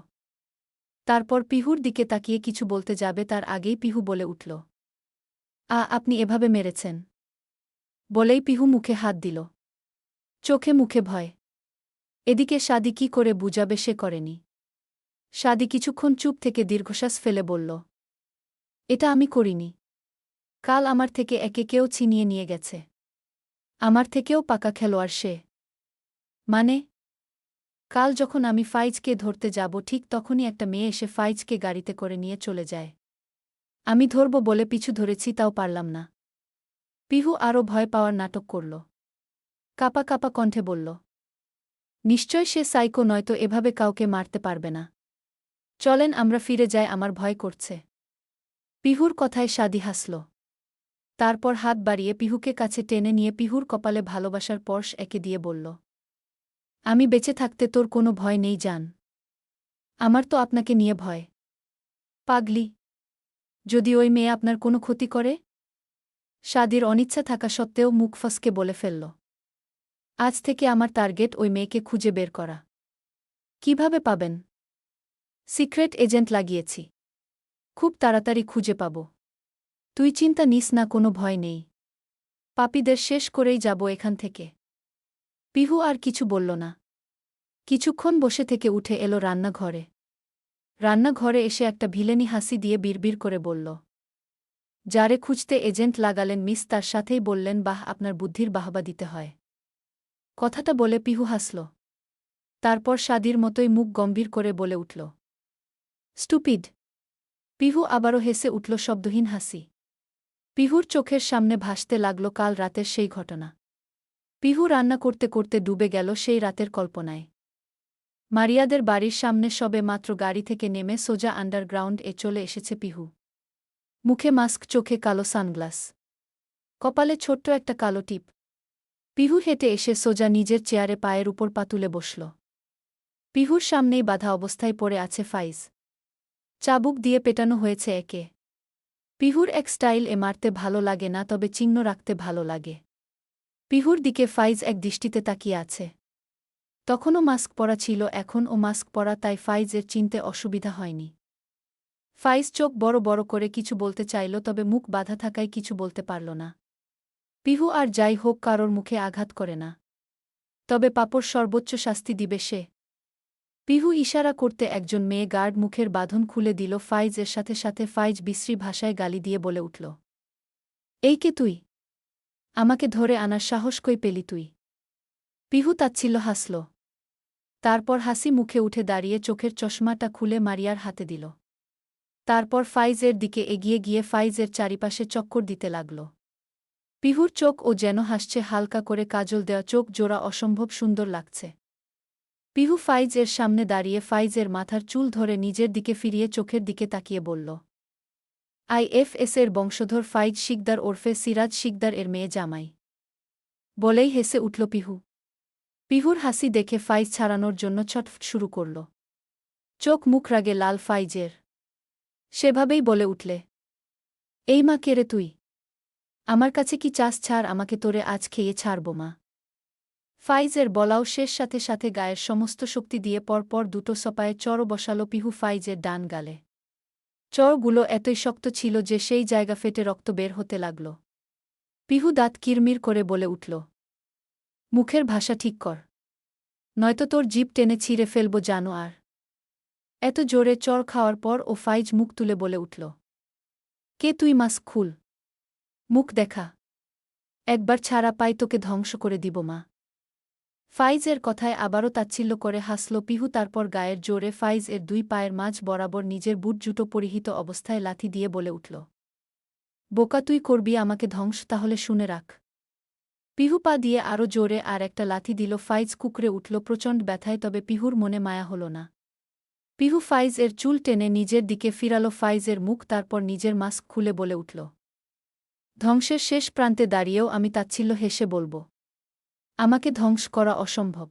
তারপর পিহুর দিকে তাকিয়ে কিছু বলতে যাবে তার আগেই পিহু বলে উঠল, আপনি এভাবে মেরেছেন? বলেই পিহু মুখে হাত দিল। চোখে মুখে ভয়। এদিকে শাদি কি করে বুঝাবে সে করেনি। শাদি কিছুক্ষণ চুপ থেকে দীর্ঘশ্বাস ফেলে বলল, এটা আমি করিনি। কাল আমার থেকে একে কেউ ছিনিয়ে নিয়ে গেছে। আমার থেকেও পাকা খেলোয়াড় সে। মানে? কাল যখন আমি ফাইজকে ধরতে যাব ঠিক তখনই একটা মেয়ে এসে ফাইজকে গাড়িতে করে নিয়ে চলে যায়। আমি ধরব বলে পিছু ধরেছি, তাও পারলাম না। পিহু আরও ভয় পাওয়ার নাটক করল। কাপা কাপা কণ্ঠে বলল, নিশ্চয় সে সাইকো, নয়তো এভাবে কাউকে মারতে পারবে না। চলেন আমরা ফিরে যাই, আমার ভয় করছে। পিহুর কথায় শাদি হাসল। তারপর হাত বাড়িয়ে পিহুকে কাছে টেনে নিয়ে পিহুর কপালে ভালোবাসার স্পর্শ এঁকে দিয়ে বলল, আমি বেঁচে থাকতে তোর কোনো ভয় নেই জান। আমার তো আপনাকে নিয়ে ভয়। পাগলি! যদি ওই মেয়ে আপনার কোনো ক্ষতি করে? শাদির অনিচ্ছা থাকা সত্ত্বেও মুখ ফসকে বলে ফেলল, আজ থেকে আমার টার্গেট ওই মেয়েকে খুঁজে বের করা। কিভাবে পাবেন? সিক্রেট এজেন্ট লাগিয়েছি। খুব তাড়াতাড়ি খুঁজে পাব। তুই চিন্তা নিস না, কোনো ভয় নেই। পাপীদের শেষ করেই যাব এখান থেকে। পিহু আর কিছু বলল না। কিছুক্ষণ বসে থেকে উঠে এলো রান্নাঘরে। রান্নাঘরে এসে একটা ভিলেনি হাসি দিয়ে বিড়বিড় করে বলল, যারে খুঁজতে এজেন্ট লাগালেন মিস, তার সাথেই বললেন, বাহ, আপনার বুদ্ধির বাহবা দিতে হয়। কথাটা বলে পিহু হাসল। তারপর শাদির মতোই মুখ গম্ভীর করে বলে উঠল, স্টুপিড! পিহু আবারও হেসে উঠল শব্দহীন হাসি। পিহুর চোখের সামনে ভাসতে লাগল কাল রাতের সেই ঘটনা। পিহু রান্না করতে করতে ডুবে গেল সেই রাতের কল্পনায়। মারিয়াদের বাড়ির সামনে সবে মাত্র গাড়ি থেকে নেমে সোজা আন্ডারগ্রাউন্ড চলে এসেছে পিহু। মুখে মাস্ক, চোখে কালো সানগ্লাস, কপালে ছোট্ট একটা কালো টিপ। পিহু হেঁটে এসে সোজা নিজের চেয়ারে পায়ের উপর পা তুলে বসল। পিহুর সামনেই বাধা অবস্থায় পড়ে আছে ফাইজ। চাবুক দিয়ে পেটানো হয়েছে একে। পিহুর এক স্টাইল মারতে ভালো লাগে না, তবে চিহ্ন রাখতে ভালো লাগে। পিহুর দিকে ফাইজ এক দৃষ্টিতে তাকিয়ে আছে। তখনও মাস্ক পরা ছিল, এখন ও মাস্ক পরা, তাই ফাইজের চিনতে অসুবিধা হয়নি। ফাইজ চোখ বড় বড় করে কিছু বলতে চাইল, তবে মুখ বাধা থাকায় কিছু বলতে পারল না। পিহু আর যাই হোক কারোর মুখে আঘাত করে না, তবে পাপর সর্বোচ্চ শাস্তি দিবে সে। পিহু ইশারা করতে একজন মেয়ে গার্ড মুখের বাঁধন খুলে দিল ফাইজ এর সাথে সাথে ফাইজ বিশ্রী ভাষায় গালি দিয়ে বলে উঠল, এই কে তুই? আমাকে ধরে আনার সাহস কই পেলি তুই? পিহু তাচ্ছিল্য হাসল। তারপর হাসি মুখে উঠে দাঁড়িয়ে চোখের চশমাটা খুলে মারিয়ার হাতে দিল। তারপর ফাইজের দিকে এগিয়ে গিয়ে ফাইজের চারিপাশে চক্কর দিতে লাগল। পিহুর চোখ ও যেন হাসছে, হালকা করে কাজল দেওয়া চোখ জোড়া অসম্ভব সুন্দর লাগছে। পিহু ফাইজ এর সামনে দাঁড়িয়ে ফাইজের মাথার চুল ধরে নিজের দিকে ফিরিয়ে চোখের দিকে তাকিয়ে বলল, IFS এর বংশধর ফাইজ শিকদার ওরফে সিরাজ শিকদার এর মেয়ে জামাই। বলেই হেসে উঠল পিহু। পিহুর হাসি দেখে ফাইজ ছাড়ানোর জন্য ছটফট শুরু করল। চোখ মুখ রাগে লাল ফাইজের। সেভাবেই বলে উঠলে, এই মা কে রে তুই? আমার কাছে কি চাস? ছাড় আমাকে, তোরে আজ খেয়ে ছাড়ব মা। ফাইজের বলাও শেষ, সাথে সাথে গায়ের সমস্ত শক্তি দিয়ে পরপর দুটো সপায়ে চড় বসাল পিহু ফাইজের ডান গালে। চড়গুলো এতই শক্ত ছিল যে সেই জায়গা ফেটে রক্ত বের হতে লাগল। পিহু দাঁত কিরমির করে বলে উঠল, মুখের ভাষা ঠিক কর, নয়তো তোর জিভ টেনে ছিঁড়ে ফেলব জানোয়ার। এত জোরে চড় খাওয়ার পর ও ফাইজ মুখ তুলে বলে উঠল, কে তুই? মাস্ক খুল, মুখ দেখা, একবার ছাড়া পাই তোকে ধ্বংস করে দিব মা। ফাইজের কথায় আবারও তাচ্ছিল্য করে হাসল পিহু, তারপর গায়ের জোরে ফাইজ এর দুই পায়ের মাঝ বরাবর নিজের বুট জুটো পরিহিত অবস্থায় লাথি দিয়ে বলে উঠল, বোকা তুই করবি আমাকে ধ্বংস? তাহলে শুনে রাখ। পিহু পা দিয়ে আরও জোরে আর একটা লাথি দিল। ফাইজ কুকরে উঠল প্রচণ্ড ব্যথায়, তবে পিহুর মনে মায়া হল না। পিহু ফাইজ এর চুল টেনে নিজের দিকে ফিরাল ফাইজের মুখ, তারপর নিজের মাস্ক খুলে বলে উঠল, ধ্বংসের শেষ প্রান্তে দাঁড়িয়েও আমি তাচ্ছিল্য হেসে বলব, আমাকে ধ্বংস করা অসম্ভব।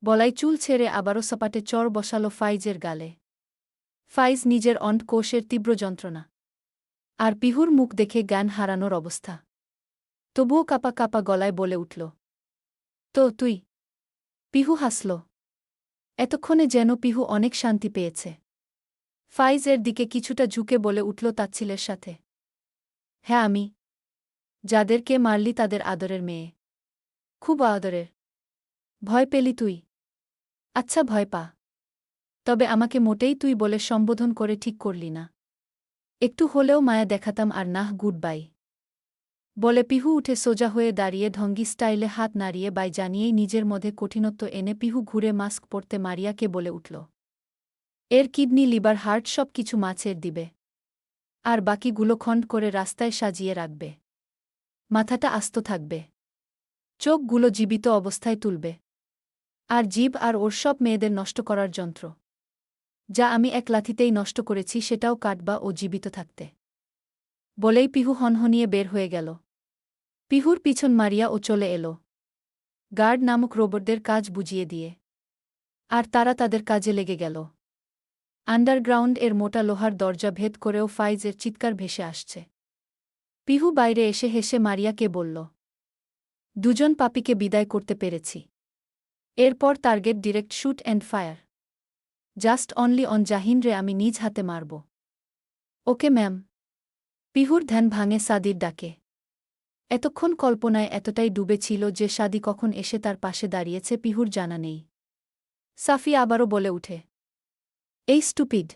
বলাই চুল ছেড়ে আবারও সপাটে চড় বসাল ফাইজের গালে। ফাইজ নিজের অন্ডকোষের তীব্র যন্ত্রণা আর পিহুর মুখ দেখে জ্ঞান হারানোর অবস্থা, তবুও কাপা কাপা গলায় বলে উঠল, তো তুই? পিহু হাসল, এতক্ষণে যেন পিহু অনেক শান্তি পেয়েছে। ফাইজ এর দিকে কিছুটা ঝুঁকে বলে উঠল তাচ্ছিলের সাথে, হ্যাঁ আমি। যাদেরকে মারলি তাদের আদরের মেয়ে, খুব আদরের। ভয় পেলি তুই? আচ্ছা ভয় পা, তবে আমাকে মোটেই তুই বলে সম্বোধন করে ঠিক করলি না। একটু হলেও মায়া দেখাতাম, আর নাহ গুড বাই। বলে পিহু উঠে সোজা হয়ে দাঁড়িয়ে ঢঙ্গি স্টাইলে হাত নাড়িয়ে বাই জানিয়েই নিজের মধ্যে কঠিনত্ব এনে পিহু ঘুরে মাস্ক পরতে মারিয়াকে বলে উঠল, এর কিডনি লিভার হার্ট সব কিছু মাছের দিবে, আর বাকিগুলো খণ্ড করে রাস্তায় সাজিয়ে রাখবে। মাথাটা আস্ত থাকবে, চোখগুলো জীবিত অবস্থায় তুলবে, আর জিভ আর ওর সব মেয়েদের নষ্ট করার যন্ত্র, যা আমি এক লাথিতেই নষ্ট করেছি, সেটাও কাটবা ও জীবিত থাকতে। বলেই পিহু হনহনিয়ে বের হয়ে গেল। পিহুর পিছন মারিয়া ও চলে এল, গার্ড নামক রোবটদের কাজ বুঝিয়ে দিয়ে। আর তারা তাদের কাজে লেগে গেল। আন্ডারগ্রাউন্ড এর মোটা লোহার দরজা ভেদ করেও ফাইজের চিৎকার ভেসে আসছে। পিহু বাইরে এসে হেসে মারিয়াকে বলল, দুজন পাপীকে বিদায় করতে পেরেছি। এরপর target direct shoot and fire, just only on Jahin রে আমি নিজ হাতে মারব। Okay ma'am. পিহুর ধ্যান ভাঙে সাদির ডাকে। এতক্ষণ কল্পনায় এতটাই ডুবে ছিল যে সাদি কখন এসে তার পাশে দাঁড়িয়েছে পিহুর জানা নেই। সাফি আবারও বলে উঠে, এই স্টুপিড।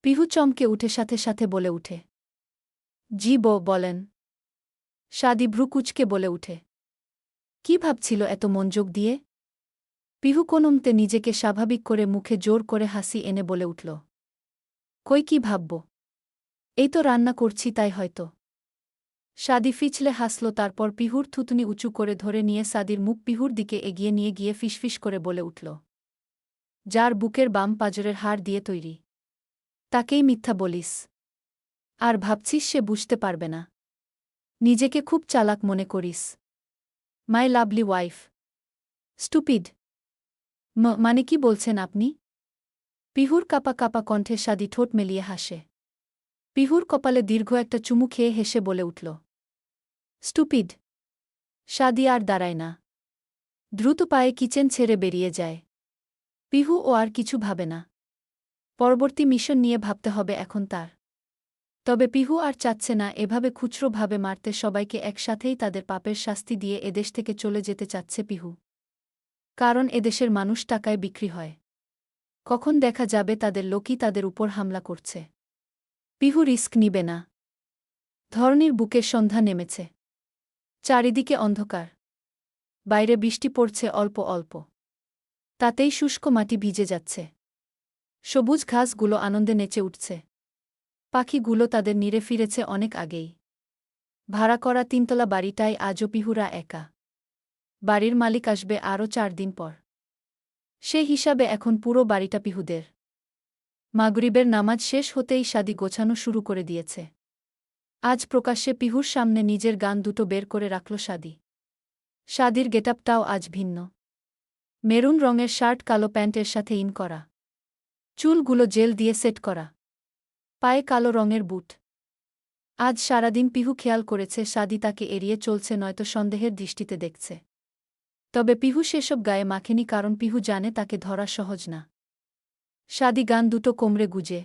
পিহু চমকে উঠে সাথে সাথে বলে উঠে, জি বলেন। সাদি ভ্রুকুচকে বলে উঠে, কি ভাবছিল এত মনোযোগ দিয়ে? পিহু কোনমতে নিজেকে স্বাভাবিক করে মুখে জোর করে হাসি এনে বলে উঠল, কই কি ভাবব, এই তো রান্না করছি তাই হয়তো। সাদি ফিচলে হাসল, তারপর পিহুর থুতনি উঁচু করে ধরে নিয়ে সাদির মুখ পিহুর দিকে এগিয়ে নিয়ে গিয়ে ফিসফিস করে বলে উঠল, যার বুকের বাম পাঁজরের হাড় দিয়ে তৈরি, তাকেই মিথ্যা বলিস? আর ভাবছিস সে বুঝতে পারবে না? নিজেকে খুব চালাক মনে করিস? My lovely wife. স্টুপিড। মানে কি বলছেন আপনি? পিহুর কাপা কাপা কণ্ঠে সাদি ঠোঁট মেলিয়ে হাসে। পিহুর কপালে দীর্ঘ একটা চুমু খেয়ে হেসে বলে উঠল, স্টুপিড। সাদি আর দাঁড়ায় না, দ্রুত পায়ে কিচেন ছেড়ে বেরিয়ে যায়। পিহু ও আর কিছু ভাবে না। পরবর্তী মিশন নিয়ে ভাবতে হবে এখন তার। তবে পিহু আর চাচ্ছে না এভাবে খুচরোভাবে মারতে সবাইকে, একসাথেই তাদের পাপের শাস্তি দিয়ে এদেশ থেকে চলে যেতে চাচ্ছে পিহু। কারণ এদেশের মানুষ টাকায় বিক্রি হয়। কখন দেখা যাবে তাদের লোকই তাদের উপর হামলা করছে। পিহু রিস্ক নিবে না। ধরনীর বুকে সন্ধ্যা নেমেছে। চারিদিকে অন্ধকার। বাইরে বৃষ্টি পড়ছে অল্প অল্প। তাতেই শুষ্ক মাটি ভিজে যাচ্ছে। সবুজ ঘাসগুলো আনন্দে নেচে উঠছে। পাখিগুলো তাদের নিরে ফিরেছে অনেক আগেই। ভাড়া করা তিনতলা বাড়িটায় আজও পিহুরা একা। বাড়ির মালিক আসবে আরও 4 দিন পর। সে হিসাবে এখন পুরো বাড়িটা পিহুদের। মাগরিবের নামাজ শেষ হতেই সাদি গোছানো শুরু করে দিয়েছে। আজ প্রকাশ্যে পিহুর সামনে নিজের গান দুটো বের করে রাখল সাদি। সাদির গেটআপটাও আজ ভিন্ন। মেরুন রঙের শার্ট, কালো প্যান্টের সাথে ইন করা। চুলগুলো জেল দিয়ে সেট করা, পায়ে কালো রঙের বুট। আজ সারাদিন পিহু খেয়াল করেছে সাদি তাকে এড়িয়ে চলছে, নয়তো সন্দেহের দৃষ্টিতে দেখছে। তবে পিহু সেসব গায়ে মাখেনি, কারণ পিহু জানে তাকে ধরা সহজ না। সাদি গান দুটো কোমরে গুজে,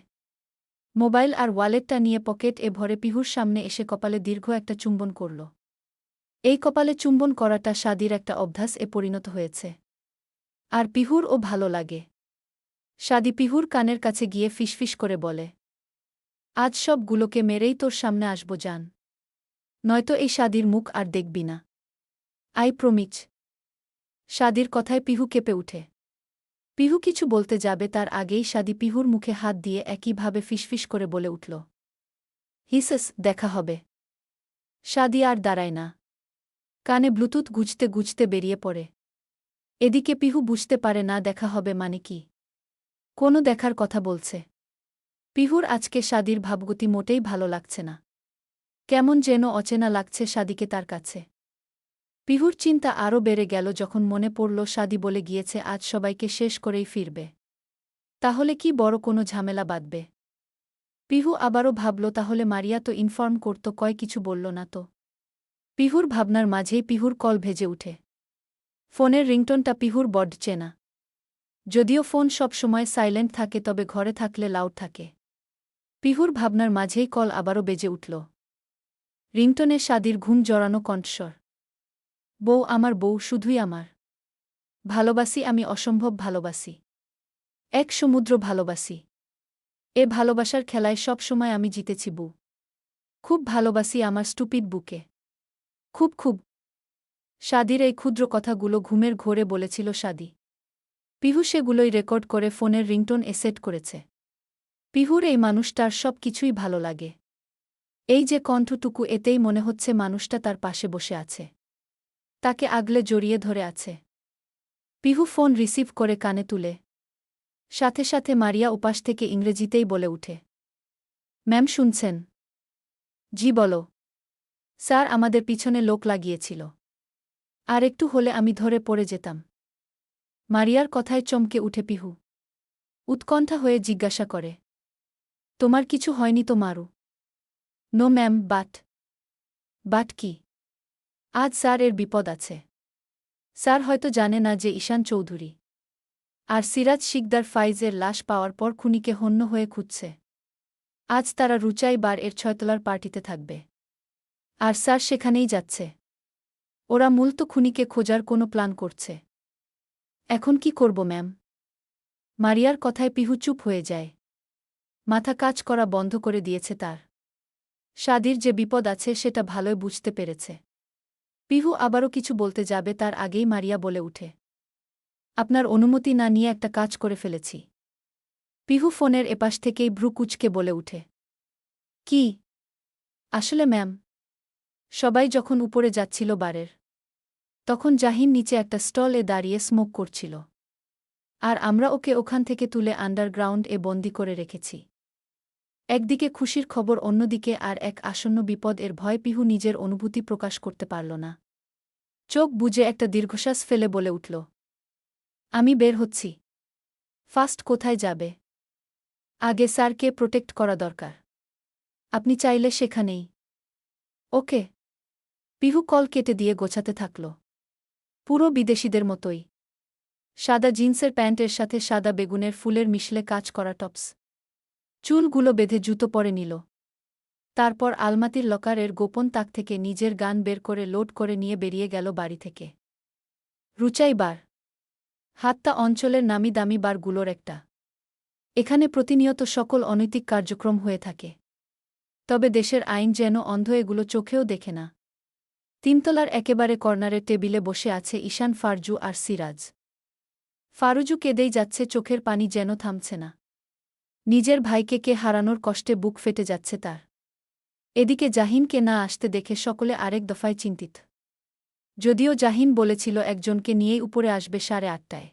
মোবাইল আর ওয়ালেটটা নিয়ে পকেট ভরে পিহুর সামনে এসে কপালে দীর্ঘ একটা চুম্বন করল। এই কপালে চুম্বন করাটা সাদির একটা অভ্যাস পরিণত হয়েছে। আর পিহুর ও ভালো লাগে। সাদি পিহুর কানের কাছে গিয়ে ফিসফিস করে বলে, আজ সবগুলোকে মেরেই তোর সামনে আসব জান, নয়তো এই সাদির মুখ আর দেখবি না। I promise. সাদির কথায় পিহু কেঁপে উঠে। পিহু কিছু বলতে যাবে তার আগেই সাদি পিহুর মুখে হাত দিয়ে একইভাবে ফিসফিস করে বলে উঠল, হিসেস, দেখা হবে। সাদি আর দাঁড়ায় না, কানে ব্লুটুথ গুজতে গুজতে বেরিয়ে পড়ে। এদিকে পিহু বুঝতে পারে না দেখা হবে মানে কি। কোনো দেখার কথা বলছে। পিহুর আজকে সাদির ভাবগতি মোটেই ভালো লাগছে না। কেমন যেন অচেনা লাগছে সাদিকে তার কাছে। পিহুর চিন্তা আরও বেড়ে গেল যখন মনে পড়ল সাদি বলে গিয়েছে আজ সবাইকে শেষ করেই ফিরবে। তাহলে কি বড় কোনো ঝামেলা বাঁধবে? পিহু আবারও ভাবল, তাহলে মারিয়া তো ইনফর্ম করত, কয় কিছু বলল না তো। পিহুর ভাবনার মাঝেই পিহুর কল ভেজে উঠে। ফোনের রিংটোনটা পিহুর বড্ড চেনা। যদিও ফোন সব সময় সাইলেন্ট থাকে, তবে ঘরে থাকলে লাউড থাকে। পিহুর ভাবনার মাঝেই কল আবারও বেজে উঠল। রিংটনে সাদির ঘুম জড়ানো কণ্ঠস্বর। বউ, আমার বউ, শুধুই আমার। ভালোবাসি আমি, অসম্ভব ভালোবাসি। এক সমুদ্র ভালোবাসি। এ ভালোবাসার খেলায় সব সময় আমি জিতেছি বউ। খুব ভালোবাসি আমার স্টুপিড বুকে। খুব খুব। সাদির এই ক্ষুদ্র কথাগুলো ঘুমের ঘোরে বলেছিল সাদি। পিহু সেগুলোই রেকর্ড করে ফোনের রিংটোন সেট করেছে। পিহুর এই মানুষটার সব কিছুই ভালো লাগে। এই যে কণ্ঠটুকু, এতেই মনে হচ্ছে মানুষটা তার পাশে বসে আছে, তাকে আগলে জড়িয়ে ধরে আছে। পিহু ফোন রিসিভ করে কানে তুলে। সাথে সাথে মারিয়া উপাস থেকে ইংরেজিতেই বলে উঠে, ম্যাম শুনছেন? জি বলো। স্যার, আমাদের পিছনে লোক লাগিয়েছিল। আর একটু হলে আমি ধরে পড়ে যেতাম। মারিয়ার কথায় চমকে উঠে পিহু। উৎকণ্ঠা হয়ে জিজ্ঞাসা করে, তোমার কিছু হয়নি তো মারু? নো ম্যাম, বাট কি? আজ স্যার এর বিপদ আছে। স্যার হয়তো জানে না যে ঈশান চৌধুরী আর সিরাজ শিকদার ফাইজের লাশ পাওয়ার পর খুনিকে হন্য হয়ে খুঁজছে। আজ তারা রুচাই বার এর 6তলার পার্টিতে থাকবে। আর স্যার সেখানেই যাচ্ছে। ওরা মূলত খুনিকে খোঁজার কোনো প্ল্যান করছে। এখন কি করব ম্যাম? মারিয়ার কথায় পিহু চুপ হয়ে যায়। মাথা কাজ করা বন্ধ করে দিয়েছে তার। সাদির যে বিপদ আছে সেটা ভালোই বুঝতে পেরেছে। পিহু আবারও কিছু বলতে যাবে তার আগেই মারিয়া বলে উঠে, আপনার অনুমতি না নিয়ে একটা কাজ করে ফেলেছি। পিহু ফোনের এপাশ থেকেই ভ্রু কুঁচকে বলে উঠে, কি? আসলে ম্যাম, সবাই যখন উপরে যাচ্ছিল বারের, তখন জাহিন নিচে একটা স্টলে দাঁড়িয়ে স্মোক করছিল। আর আমরা ওকে ওখান থেকে তুলে আন্ডারগ্রাউন্ড বন্দি করে রেখেছি। একদিকে খুশির খবর, অন্যদিকে আর এক আসন্ন বিপদ এর ভয়। পিহু নিজের অনুভূতি প্রকাশ করতে পারল না। চোখ বুজে একটা দীর্ঘশ্বাস ফেলে বলে উঠল, আমি বের হচ্ছি। ফার্স্ট কোথায় যাবে? আগে স্যারকে প্রোটেক্ট করা দরকার। আপনি চাইলে সেখানেই। ওকে। পিহু কল কেটে দিয়ে গোছাতে থাকল। পুরো বিদেশিদের মতোই। সাদা জিন্সের প্যান্টের সাথে সাদা বেগুনের ফুলের মিশলে কাজ করা টপস। চুলগুলো বেঁধে জুতো পরে নিল। তারপর আলমাতির লকারের গোপন তাক থেকে নিজের গান বের করে লোড করে নিয়ে বেরিয়ে গেল বাড়ি থেকে। রুচাই বার। হাত্তা অঞ্চলের নামি দামি বারগুলোর একটা। এখানে প্রতিনিয়ত সকল অনৈতিক কার্যক্রম হয়ে থাকে। তবে দেশের আইন যেন অন্ধ, এগুলো চোখেও দেখে না। 3তলার একেবারে কর্নারের টেবিলে বসে আছে ঈশান, ফারজু আর সিরাজ। ফারুজু কেঁদেই যাচ্ছে, চোখের পানি যেন থামছে না। নিজের ভাইকে কে হারানোর কষ্টে বুক ফেটে যাচ্ছে তার। এদিকে জাহিনকে না আসতে দেখে সকলে আরেক দফায় চিন্তিত। যদিও জাহিন বলেছিল একজনকে নিয়েই উপরে আসবে 8:30টায়।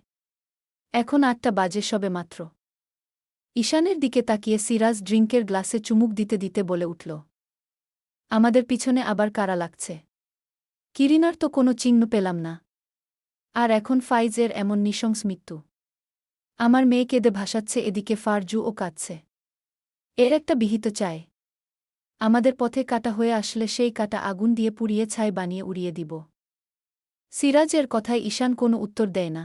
এখন 8টা বাজে সবে মাত্র। ঈশানের দিকে তাকিয়ে সিরাজ ড্রিঙ্কের গ্লাসে চুমুক দিতে দিতে বলে উঠল, আমাদের পিছনে আবার কারা লাগছে? কিরিনার তো কোনো চিহ্ন পেলাম না। আর এখন ফাইজের এমন নৃশংস মৃত্যু। আমার মেয়ে কেঁদে ভাসাচ্ছে, এদিকে ফারজুও কাঁদছে। এর একটা বিহিত চাই। আমাদের পথে কাটা হয়ে আসলে সেই কাটা আগুন দিয়ে পুড়িয়ে ছাই বানিয়ে উড়িয়ে দিব। সিরাজের কথায় ঈশান কোনো উত্তর দেয় না।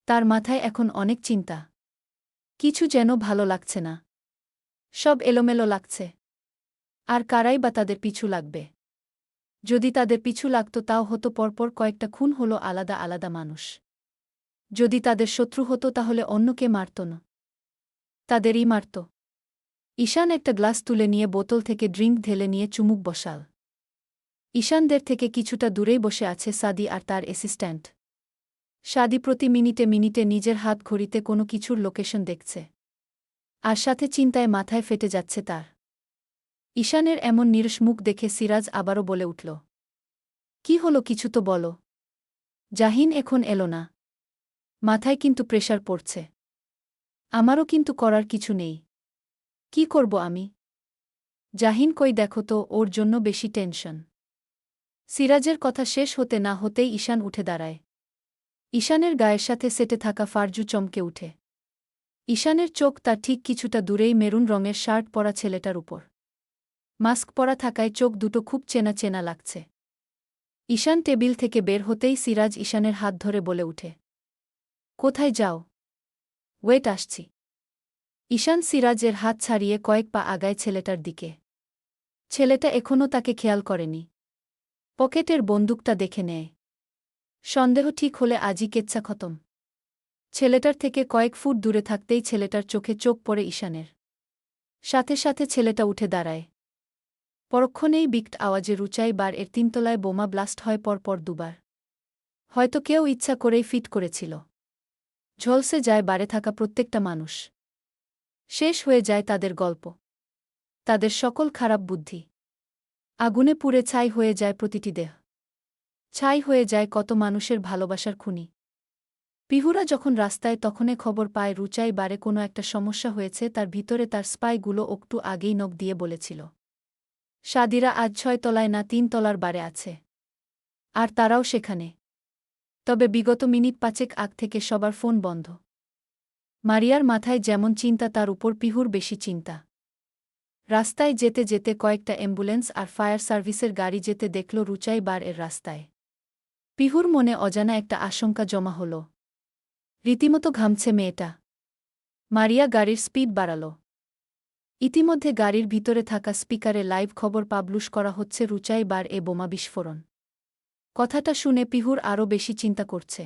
তার মাথায় এখন অনেক চিন্তা। কিছু যেন ভালো লাগছে না। সব এলোমেলো লাগছে। আর কারাই বা তাদের পিছু লাগবে? যদি তাদের পিছু লাগত তাও হতো পরপর কয়েকটা খুন হলো আলাদা আলাদা মানুষ। যদি তাদের শত্রু হতো তাহলে অন্যকে মারত না, তাদেরই মারত। ঈশান একটা গ্লাস তুলে নিয়ে বোতল থেকে ড্রিঙ্ক ঢেলে নিয়ে চুমুক বসাল। ঈশানদের থেকে কিছুটা দূরেই বসে আছে সাদি আর তার অ্যাসিস্ট্যান্ট। সাদি প্রতি মিনিটে মিনিটে নিজের হাত ঘড়িতে কোনো কিছুর লোকেশন দেখছে। আর সাথে চিন্তায় মাথায় ফেটে যাচ্ছে তার। ঈশানের এমন নিরস মুখ দেখে সিরাজ আবারও বলে উঠল, কি হলো, কিছু তো বলো। জাহিন এখন এলো না। মাথায় কিন্তু প্রেশার পড়ছে। আমারও কিন্তু করার কিছু নেই। কি করব আমি? জাহিন কই, দেখো তো, ওর জন্য বেশি টেনশন। সিরাজের কথা শেষ হতে না হতেই ঈশান উঠে দাঁড়ায়। ঈশানের গায়ের সাথে সেটে থাকা ফারজু চমকে উঠে। ঈশানের চোখ তার ঠিক কিছুটা দূরেই মেরুন রঙের শার্ট পরা ছেলেটার উপর। মাস্ক পরা থাকায় চোখ দুটো খুব চেনা চেনা লাগছে। ঈশান টেবিল থেকে বের হতেই সিরাজ ঈশানের হাত ধরে বলে উঠে, কোথায় যাও? ওয়েট, আসছি। ঈশান সিরাজের হাত ছাড়িয়ে কয়েক পা আগায় ছেলেটার দিকে। ছেলেটা এখনও তাকে খেয়াল করেনি। পকেটের বন্দুকটা দেখে নেয়। সন্দেহ ঠিক হলে আজই কেচ্ছা খতম। ছেলেটার থেকে কয়েক ফুট দূরে থাকতেই ছেলেটার চোখে চোখ পড়ে ঈশানের। সাথে সাথে ছেলেটা উঠে দাঁড়ায়। পরক্ষণেই বিকট আওয়াজে রুচাই বার এর 3 তলায় বোমা ব্লাস্ট হয় পরপর দুবার। হয়তো কেউ ইচ্ছা করেই ফিট করেছিল। ঝলসে যায় বারে থাকা প্রত্যেকটা মানুষ। শেষ হয়ে যায় তাদের গল্প, তাদের সকল খারাপ বুদ্ধি। আগুনে পুড়ে ছাই হয়ে যায় প্রতিটি দেহ। ছাই হয়ে যায় কত মানুষের ভালোবাসার খুনি। পিহুরা যখন রাস্তায় তখনই খবর পায় রুচাই বারে কোনো একটা সমস্যা হয়েছে, তার ভিতরে তার স্পাইগুলো একটু আগেই নখ দিয়ে বলেছিল সাদিরা আজ 6 তলায় না 3 তলার বারে আছে। আর তারাও সেখানে। তবে বিগত মিনিট 5 আগ থেকে সবার ফোন বন্ধ। মারিয়ার মাথায় যেমন চিন্তা তার উপর পিহুর বেশি চিন্তা। রাস্তায় যেতে যেতে কয়েকটা অ্যাম্বুলেন্স আর ফায়ার সার্ভিসের গাড়ি যেতে দেখল রুচাই বার এর রাস্তায়। পিহুর মনে অজানা একটা আশঙ্কা জমা হল। রীতিমতো ঘামছে মেয়েটা। মারিয়া গাড়ির স্পিড বাড়াল। ইতিমধ্যে গাড়ির ভিতরে থাকা স্পিকারে লাইভ খবর পাবলিশ করা হচ্ছে রুচাই বার এ বোমা বিস্ফোরণ। কথাটা শুনে পিহুর আরও বেশি চিন্তা করছে।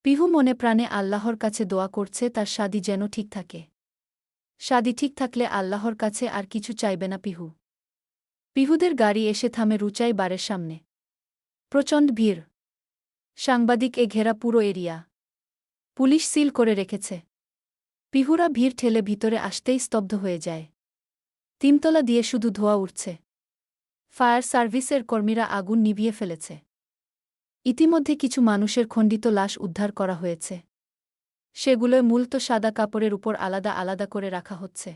পিহু মনে প্রাণে আল্লাহর কাছে দোয়া করছে তার শাদি যেন ঠিক থাকে। শাদি ঠিক থাকলে আল্লাহর কাছে আর কিছু চাইবে না পিহু। পিহুদের গাড়ি এসে থামে রুচাই বারের সামনে। প্রচণ্ড ভিড়। সাংবাদিক এ ঘেরা পুরো এরিয়া। পুলিশ সিল করে রেখেছে। পিহুরা ভিড় ঠেলে ভিতরে আসতেই স্তব্ধ হয়ে যায়। 3 তলা দিয়ে শুধু ধোঁয়া উঠছে। ফায়ার সার্ভিসের কর্মীরা আগুন নিভিয়ে ফেলেছে। ইতিমধ্যে কিছু মানুষের খণ্ডিত লাশ উদ্ধার করা হয়েছে। সেগুলোয় মূলত সাদা কাপড়ের উপর আলাদা আলাদা করে রাখা হচ্ছে।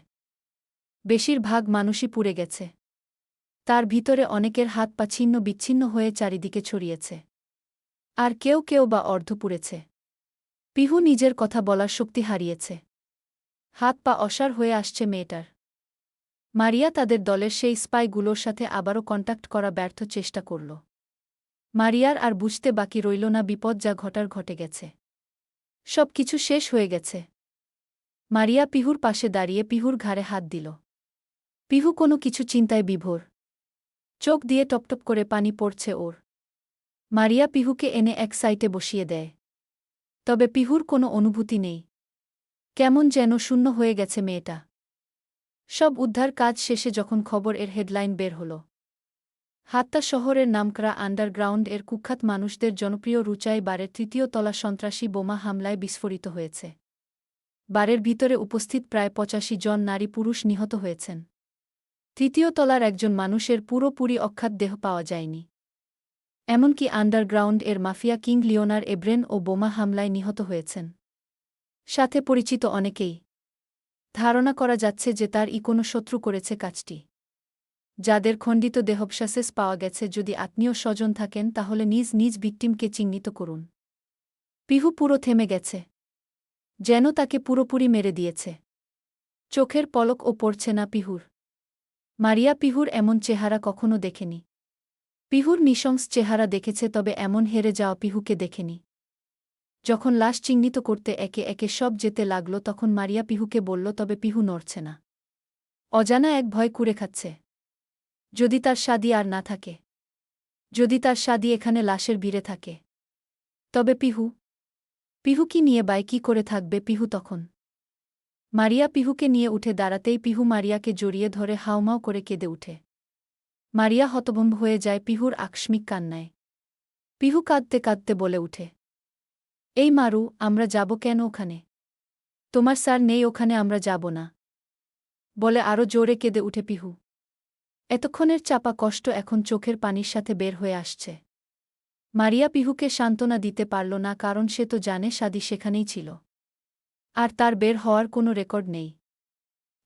বেশিরভাগ মানুষই পুড়ে গেছে। তার ভিতরে অনেকের হাত পা ছিন্ন বিচ্ছিন্ন হয়ে চারিদিকে ছড়িয়েছে। আর কেউ কেউ বা অর্ধ পুড়েছে। পিহু নিজের কথা বলার শক্তি হারিয়েছে। হাত পা অসাড় হয়ে আসছে মেয়েটার। মারিয়া তাদের দলের সেই স্পাইগুলোর সাথে আবারও কন্ট্যাক্ট করা ব্যর্থ চেষ্টা করল। মারিয়ার আর বুঝতে বাকি রইল না বিপদ যা ঘটার ঘটে গেছে। সব কিছু শেষ হয়ে গেছে। মারিয়া পিহুর পাশে দাঁড়িয়ে পিহুর ঘাড়ে হাত দিল। পিহু কোনো কিছু চিন্তায় বিভোর। চোখ দিয়ে টপটপ করে পানি পড়ছে ওর। মারিয়া পিহুকে এনে এক সাইটে বসিয়ে দেয়। তবে পিহুর কোনো অনুভূতি নেই। কেমন যেন শূন্য হয়ে গেছে মেয়েটা। সব উদ্ধার কাজ শেষে যখন খবর এর হেডলাইন বের হল, হাত্তা শহরের নামকরা আন্ডারগ্রাউন্ড এর কুখ্যাত মানুষদের জনপ্রিয় রুচাই বারের 3য় তলা সন্ত্রাসী বোমা হামলায় বিস্ফোরিত হয়েছে। বারের ভিতরে উপস্থিত প্রায় 85 জন নারী পুরুষ নিহত হয়েছেন। 3য় তলার একজন মানুষের পুরোপুরি অক্ষত দেহ পাওয়া যায়নি। এমনকি আন্ডারগ্রাউন্ড এর মাফিয়া কিং লিওনার এব্রেন ও বোমা হামলায় নিহত হয়েছেন। সাথে পরিচিত অনেকেই। ধারণা করা যাচ্ছে যে তার কোনো শত্রু করেছে কাজটি। যাদের খণ্ডিত দেহাবশেষ পাওয়া গেছে, যদি আত্মীয় স্বজন থাকেন তাহলে নিজ নিজ ভিকটিমকে চিহ্নিত করুন। পিহু পুরো থেমে গেছে। যেন তাকে পুরোপুরি মেরে দিয়েছে। চোখের পলকও পড়ছে না পিহুর। মারিয়া পিহুর এমন চেহারা কখনো দেখেনি। পিহুর নৃশংস চেহারা দেখেছে, তবে এমন হেরে যাওয়া পিহুকে দেখেনি। যখন লাশ চিহ্নিত করতে একে একে সব যেতে লাগল, তখন মারিয়া পিহুকে বলল, তবে পিহু নড়ছে না। অজানা এক ভয় কুরে খাচ্ছে। যদি তার শাদী আর না থাকে, যদি তার শাদী এখানে লাশের ভিড়ে থাকে, তবে পিহু পিহু কি নিয়ে কি করে থাকবে পিহু তখন? মারিয়া পিহুকে নিয়ে উঠে দাঁড়াতেই পিহু মারিয়াকে জড়িয়ে ধরে হাউমাউ করে কেঁদে উঠে। মারিয়া হতভম্ব হয়ে যায় পিহুর আকস্মিক কান্নায়। পিহু কাঁদতে কাঁদতে বলে উঠে, এই মারু, আমরা যাব কেন ওখানে? তোমার স্যার নেই ওখানে, আমরা যাব না, বলে আরও জোরে কেঁদে উঠে পিহু। এতক্ষণের চাপা কষ্ট এখন চোখের পানির সাথে বের হয়ে আসছে। মারিয়া পিহুকে সান্ত্বনা দিতে পারল না, কারণ সে তো জানে শাদী সেখানেই ছিল। আর তার বের হওয়ার কোনো রেকর্ড নেই।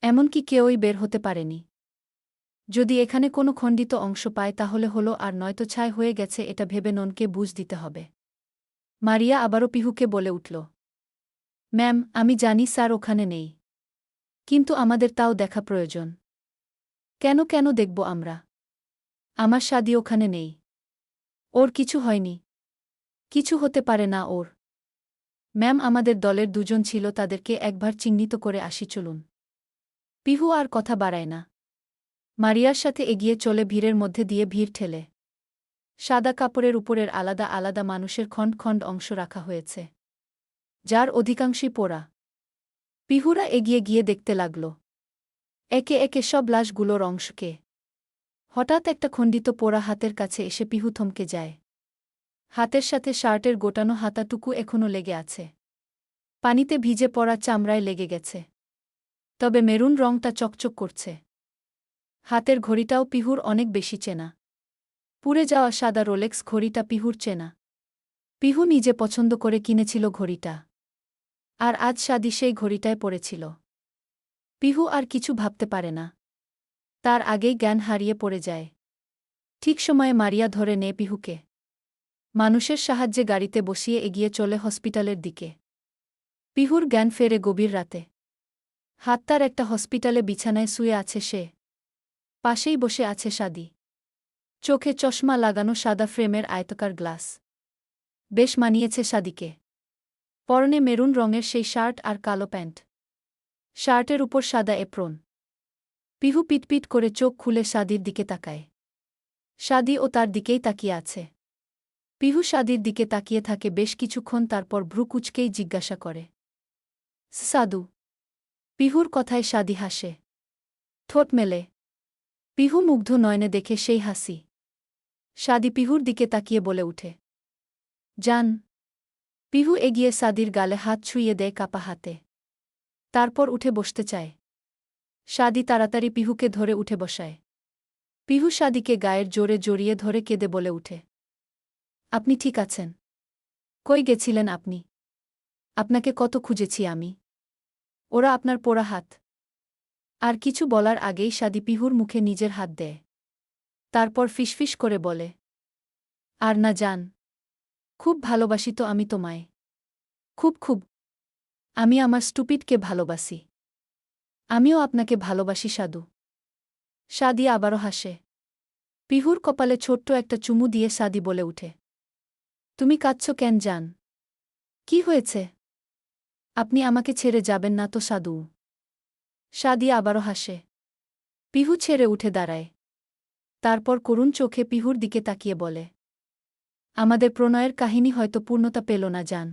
এমনকি কেউই বের হতে পারেনি। যদি এখানে কোনো খণ্ডিত অংশ পায় তাহলে হলো, আর নয়তো ছাই হয়ে গেছে, এটা ভেবে ননকে বুঝ দিতে হবে। মারিয়া আবারও পিহুকে বলে উঠল, ম্যাম, আমি জানি স্যার ওখানে নেই, কিন্তু আমাদের তাও দেখা প্রয়োজন। কেন কেন দেখব আমরা? আমার শাদী ওখানে নেই। ওর কিছু হয়নি। কিছু হতে পারে না ওর। ম্যাম, আমাদের দলের দুজন ছিল, তাদেরকে একবার চিহ্নিত করে আসি, চলুন। পিহু আর কথা বাড়ায় না। মারিয়ার সাথে এগিয়ে চলে ভিড়ের মধ্যে দিয়ে ভিড় ঠেলে। সাদা কাপড়ের উপরের আলাদা আলাদা মানুষের খণ্ড খণ্ড অংশ রাখা হয়েছে, যার অধিকাংশই পোড়া। পিহুরা এগিয়ে গিয়ে দেখতে লাগল একে একে সব লাশগুলোর অংশকে। হঠাৎ একটা খণ্ডিত পোড়া হাতের কাছে এসে পিহু থমকে যায়। হাতের সাথে শার্টের গোটানো হাতাটুকু এখনও লেগে আছে। পানিতে ভিজে পড়া চামড়ায় লেগে গেছে, তবে মেরুন রংটা চকচক করছে। হাতের ঘড়িটাও পিহুর অনেক বেশি চেনা। পুড়ে যাওয়া সাদা রোলেক্স ঘড়িটা পিহুর চেনা। পিহু নিজে পছন্দ করে কিনেছিল ঘড়িটা, আর আজ শাদী সেই ঘড়িটায় পড়েছিল। পিহু আর কিছু ভাবতে পারে না। তার আগেই জ্ঞান হারিয়ে পড়ে যায়। ঠিক সময়ে মারিয়া ধরে নেয় পিহুকে। মানুষের সাহায্যে গাড়িতে বসিয়ে এগিয়ে চলে হসপিটালের দিকে। পিহুর জ্ঞান ফেরে গভীর রাতে। হাত তার একটা হসপিটালে বিছানায় শুয়ে আছে সে। পাশেই বসে আছে শাদী। চোখে চশমা লাগানো, সাদা ফ্রেমের আয়তকার গ্লাস। বেশ মানিয়েছে শাদীকে। পরনে মেরুন রঙের সেই শার্ট আর কালো প্যান্ট। শার্টের উপর সাদা এপ্রন। পিহু পিটপিট করে চোখ খুলে শাদীর দিকে তাকায়। শাদী ও তার দিকেই তাকিয়ে আছে। পিহু শাদীর দিকে তাকিয়ে থাকে বেশ কিছুক্ষণ, তারপর ভ্রু কুঁচকেই জিজ্ঞাসা করে, সাদু? পিহুর কথায় শাদী হাসে। ঠোঁট মেলে। পিহু মুগ্ধ নয়নে দেখে সেই হাসি। শাদী পিহুর দিকে তাকিয়ে বলে উঠে, জান। পিহু এগিয়ে শাদীর গালে হাত ছুঁয়ে দেয় কাপা হাতে। তারপর উঠে বসতে চায়। শাদী তাড়াতাড়ি পিহুকে ধরে উঠে বসায়। পিহু শাদীকে গায়ের জোরে জড়িয়ে ধরে কেঁদে বলে উঠে, আপনি ঠিক আছেন? কই গেছিলেন আপনি? আপনাকে কত খুঁজেছি আমি। ওরা আপনার পোড়া হাত। আর কিছু বলার আগেই শাদী পিহুর মুখে নিজের হাত দেয়। তারপর ফিসফিস করে বলে, আর না জান, খুব ভালোবাসি তো আমি তোমায়। খুব খুব। আমি আমার স্টুপিডকে ভালোবাসি। আমিও আপনাকে ভালোবাসি সাদু। শাদী আবারও হাসে। পিহুর কপালে ছোট্ট একটা চুমু দিয়ে শাদী বলে উঠে, তুমি কাঁদছ কেন জান? কি হয়েছে? আপনি আমাকে ছেড়ে যাবেন না তো সাদু? শাদী আবারও হাসে। পিহু ছেড়ে উঠে দাঁড়ায়। তারপর করুণ চোখে পিহুর দিকে তাকিয়ে বলে, আমাদের প্রণয়ের কাহিনী হয়তো পূর্ণতা পেল না জান,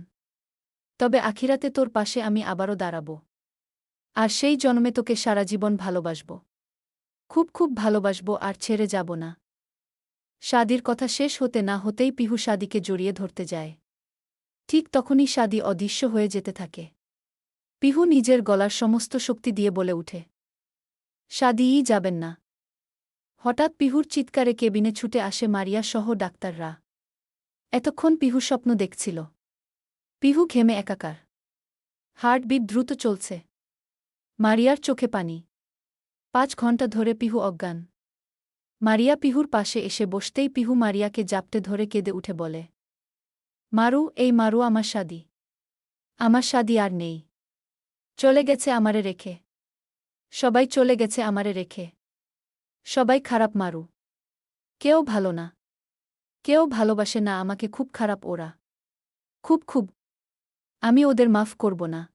তবে আখিরাতে তোর পাশে আমি আবারও দাঁড়াব। আর সেই জন্মে তোকে সারা জীবন ভালোবাসব। খুব খুব ভালোবাসব, আর ছেড়ে যাব না। শাদীর কথা শেষ হতে না হতেই পিহু শাদীকে জড়িয়ে ধরতে যায়। ঠিক তখনই শাদী অদৃশ্য হয়ে যেতে থাকে। পিহু নিজের গলার সমস্ত শক্তি দিয়ে বলে উঠে, শাদীই যাবেন না। হঠাৎ পিহুর চিৎকারে কেবিনে ছুটে আসে মারিয়া সহ ডাক্তাররা। এতক্ষণ পিহু স্বপ্ন দেখছিল। পিহু ঘেমে একাকার। হার্টবিট দ্রুত চলছে। মারিয়ার চোখে পানি। 5 ঘণ্টা ধরে পিহু অজ্ঞান। মারিয়া পিহুর পাশে এসে বসতেই পিহু মারিয়াকে জাপটে ধরে কেঁদে উঠে বলে, মারু, এই মারু আমার শাদী। আমার শাদি আর নেই। চলে গেছে আমারে রেখে। সবাই চলে গেছে আমারে রেখে। সবাই খারাপ মারু। কেউ ভালো না। কেউ ভালোবাসে না আমাকে, খুব খারাপ ওরা। খুব। আমি ওদের মাফ করব না।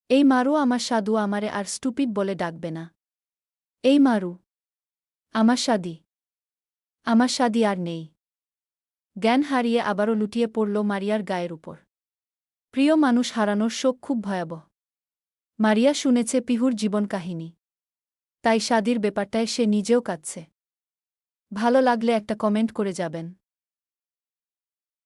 এই মারু আমার সাধু আমারে আর স্টুপিড বলে ডাকবে না। এই মারু। আমার শাদি। আমার শাদি আর নেই। জ্ঞান হারিয়ে আবারও লুটিয়ে পড়ল মারিয়ার গায়ের উপর। প্রিয় মানুষ হারানোর শোক খুব ভয়াবহ। মারিয়া শুনেছে পিহুর জীবন কাহিনী। তাই শাদির ব্যাপারটায় সে নিজেও কাঁদছে। ভালো লাগলে একটা কমেন্ট করে যাবেন।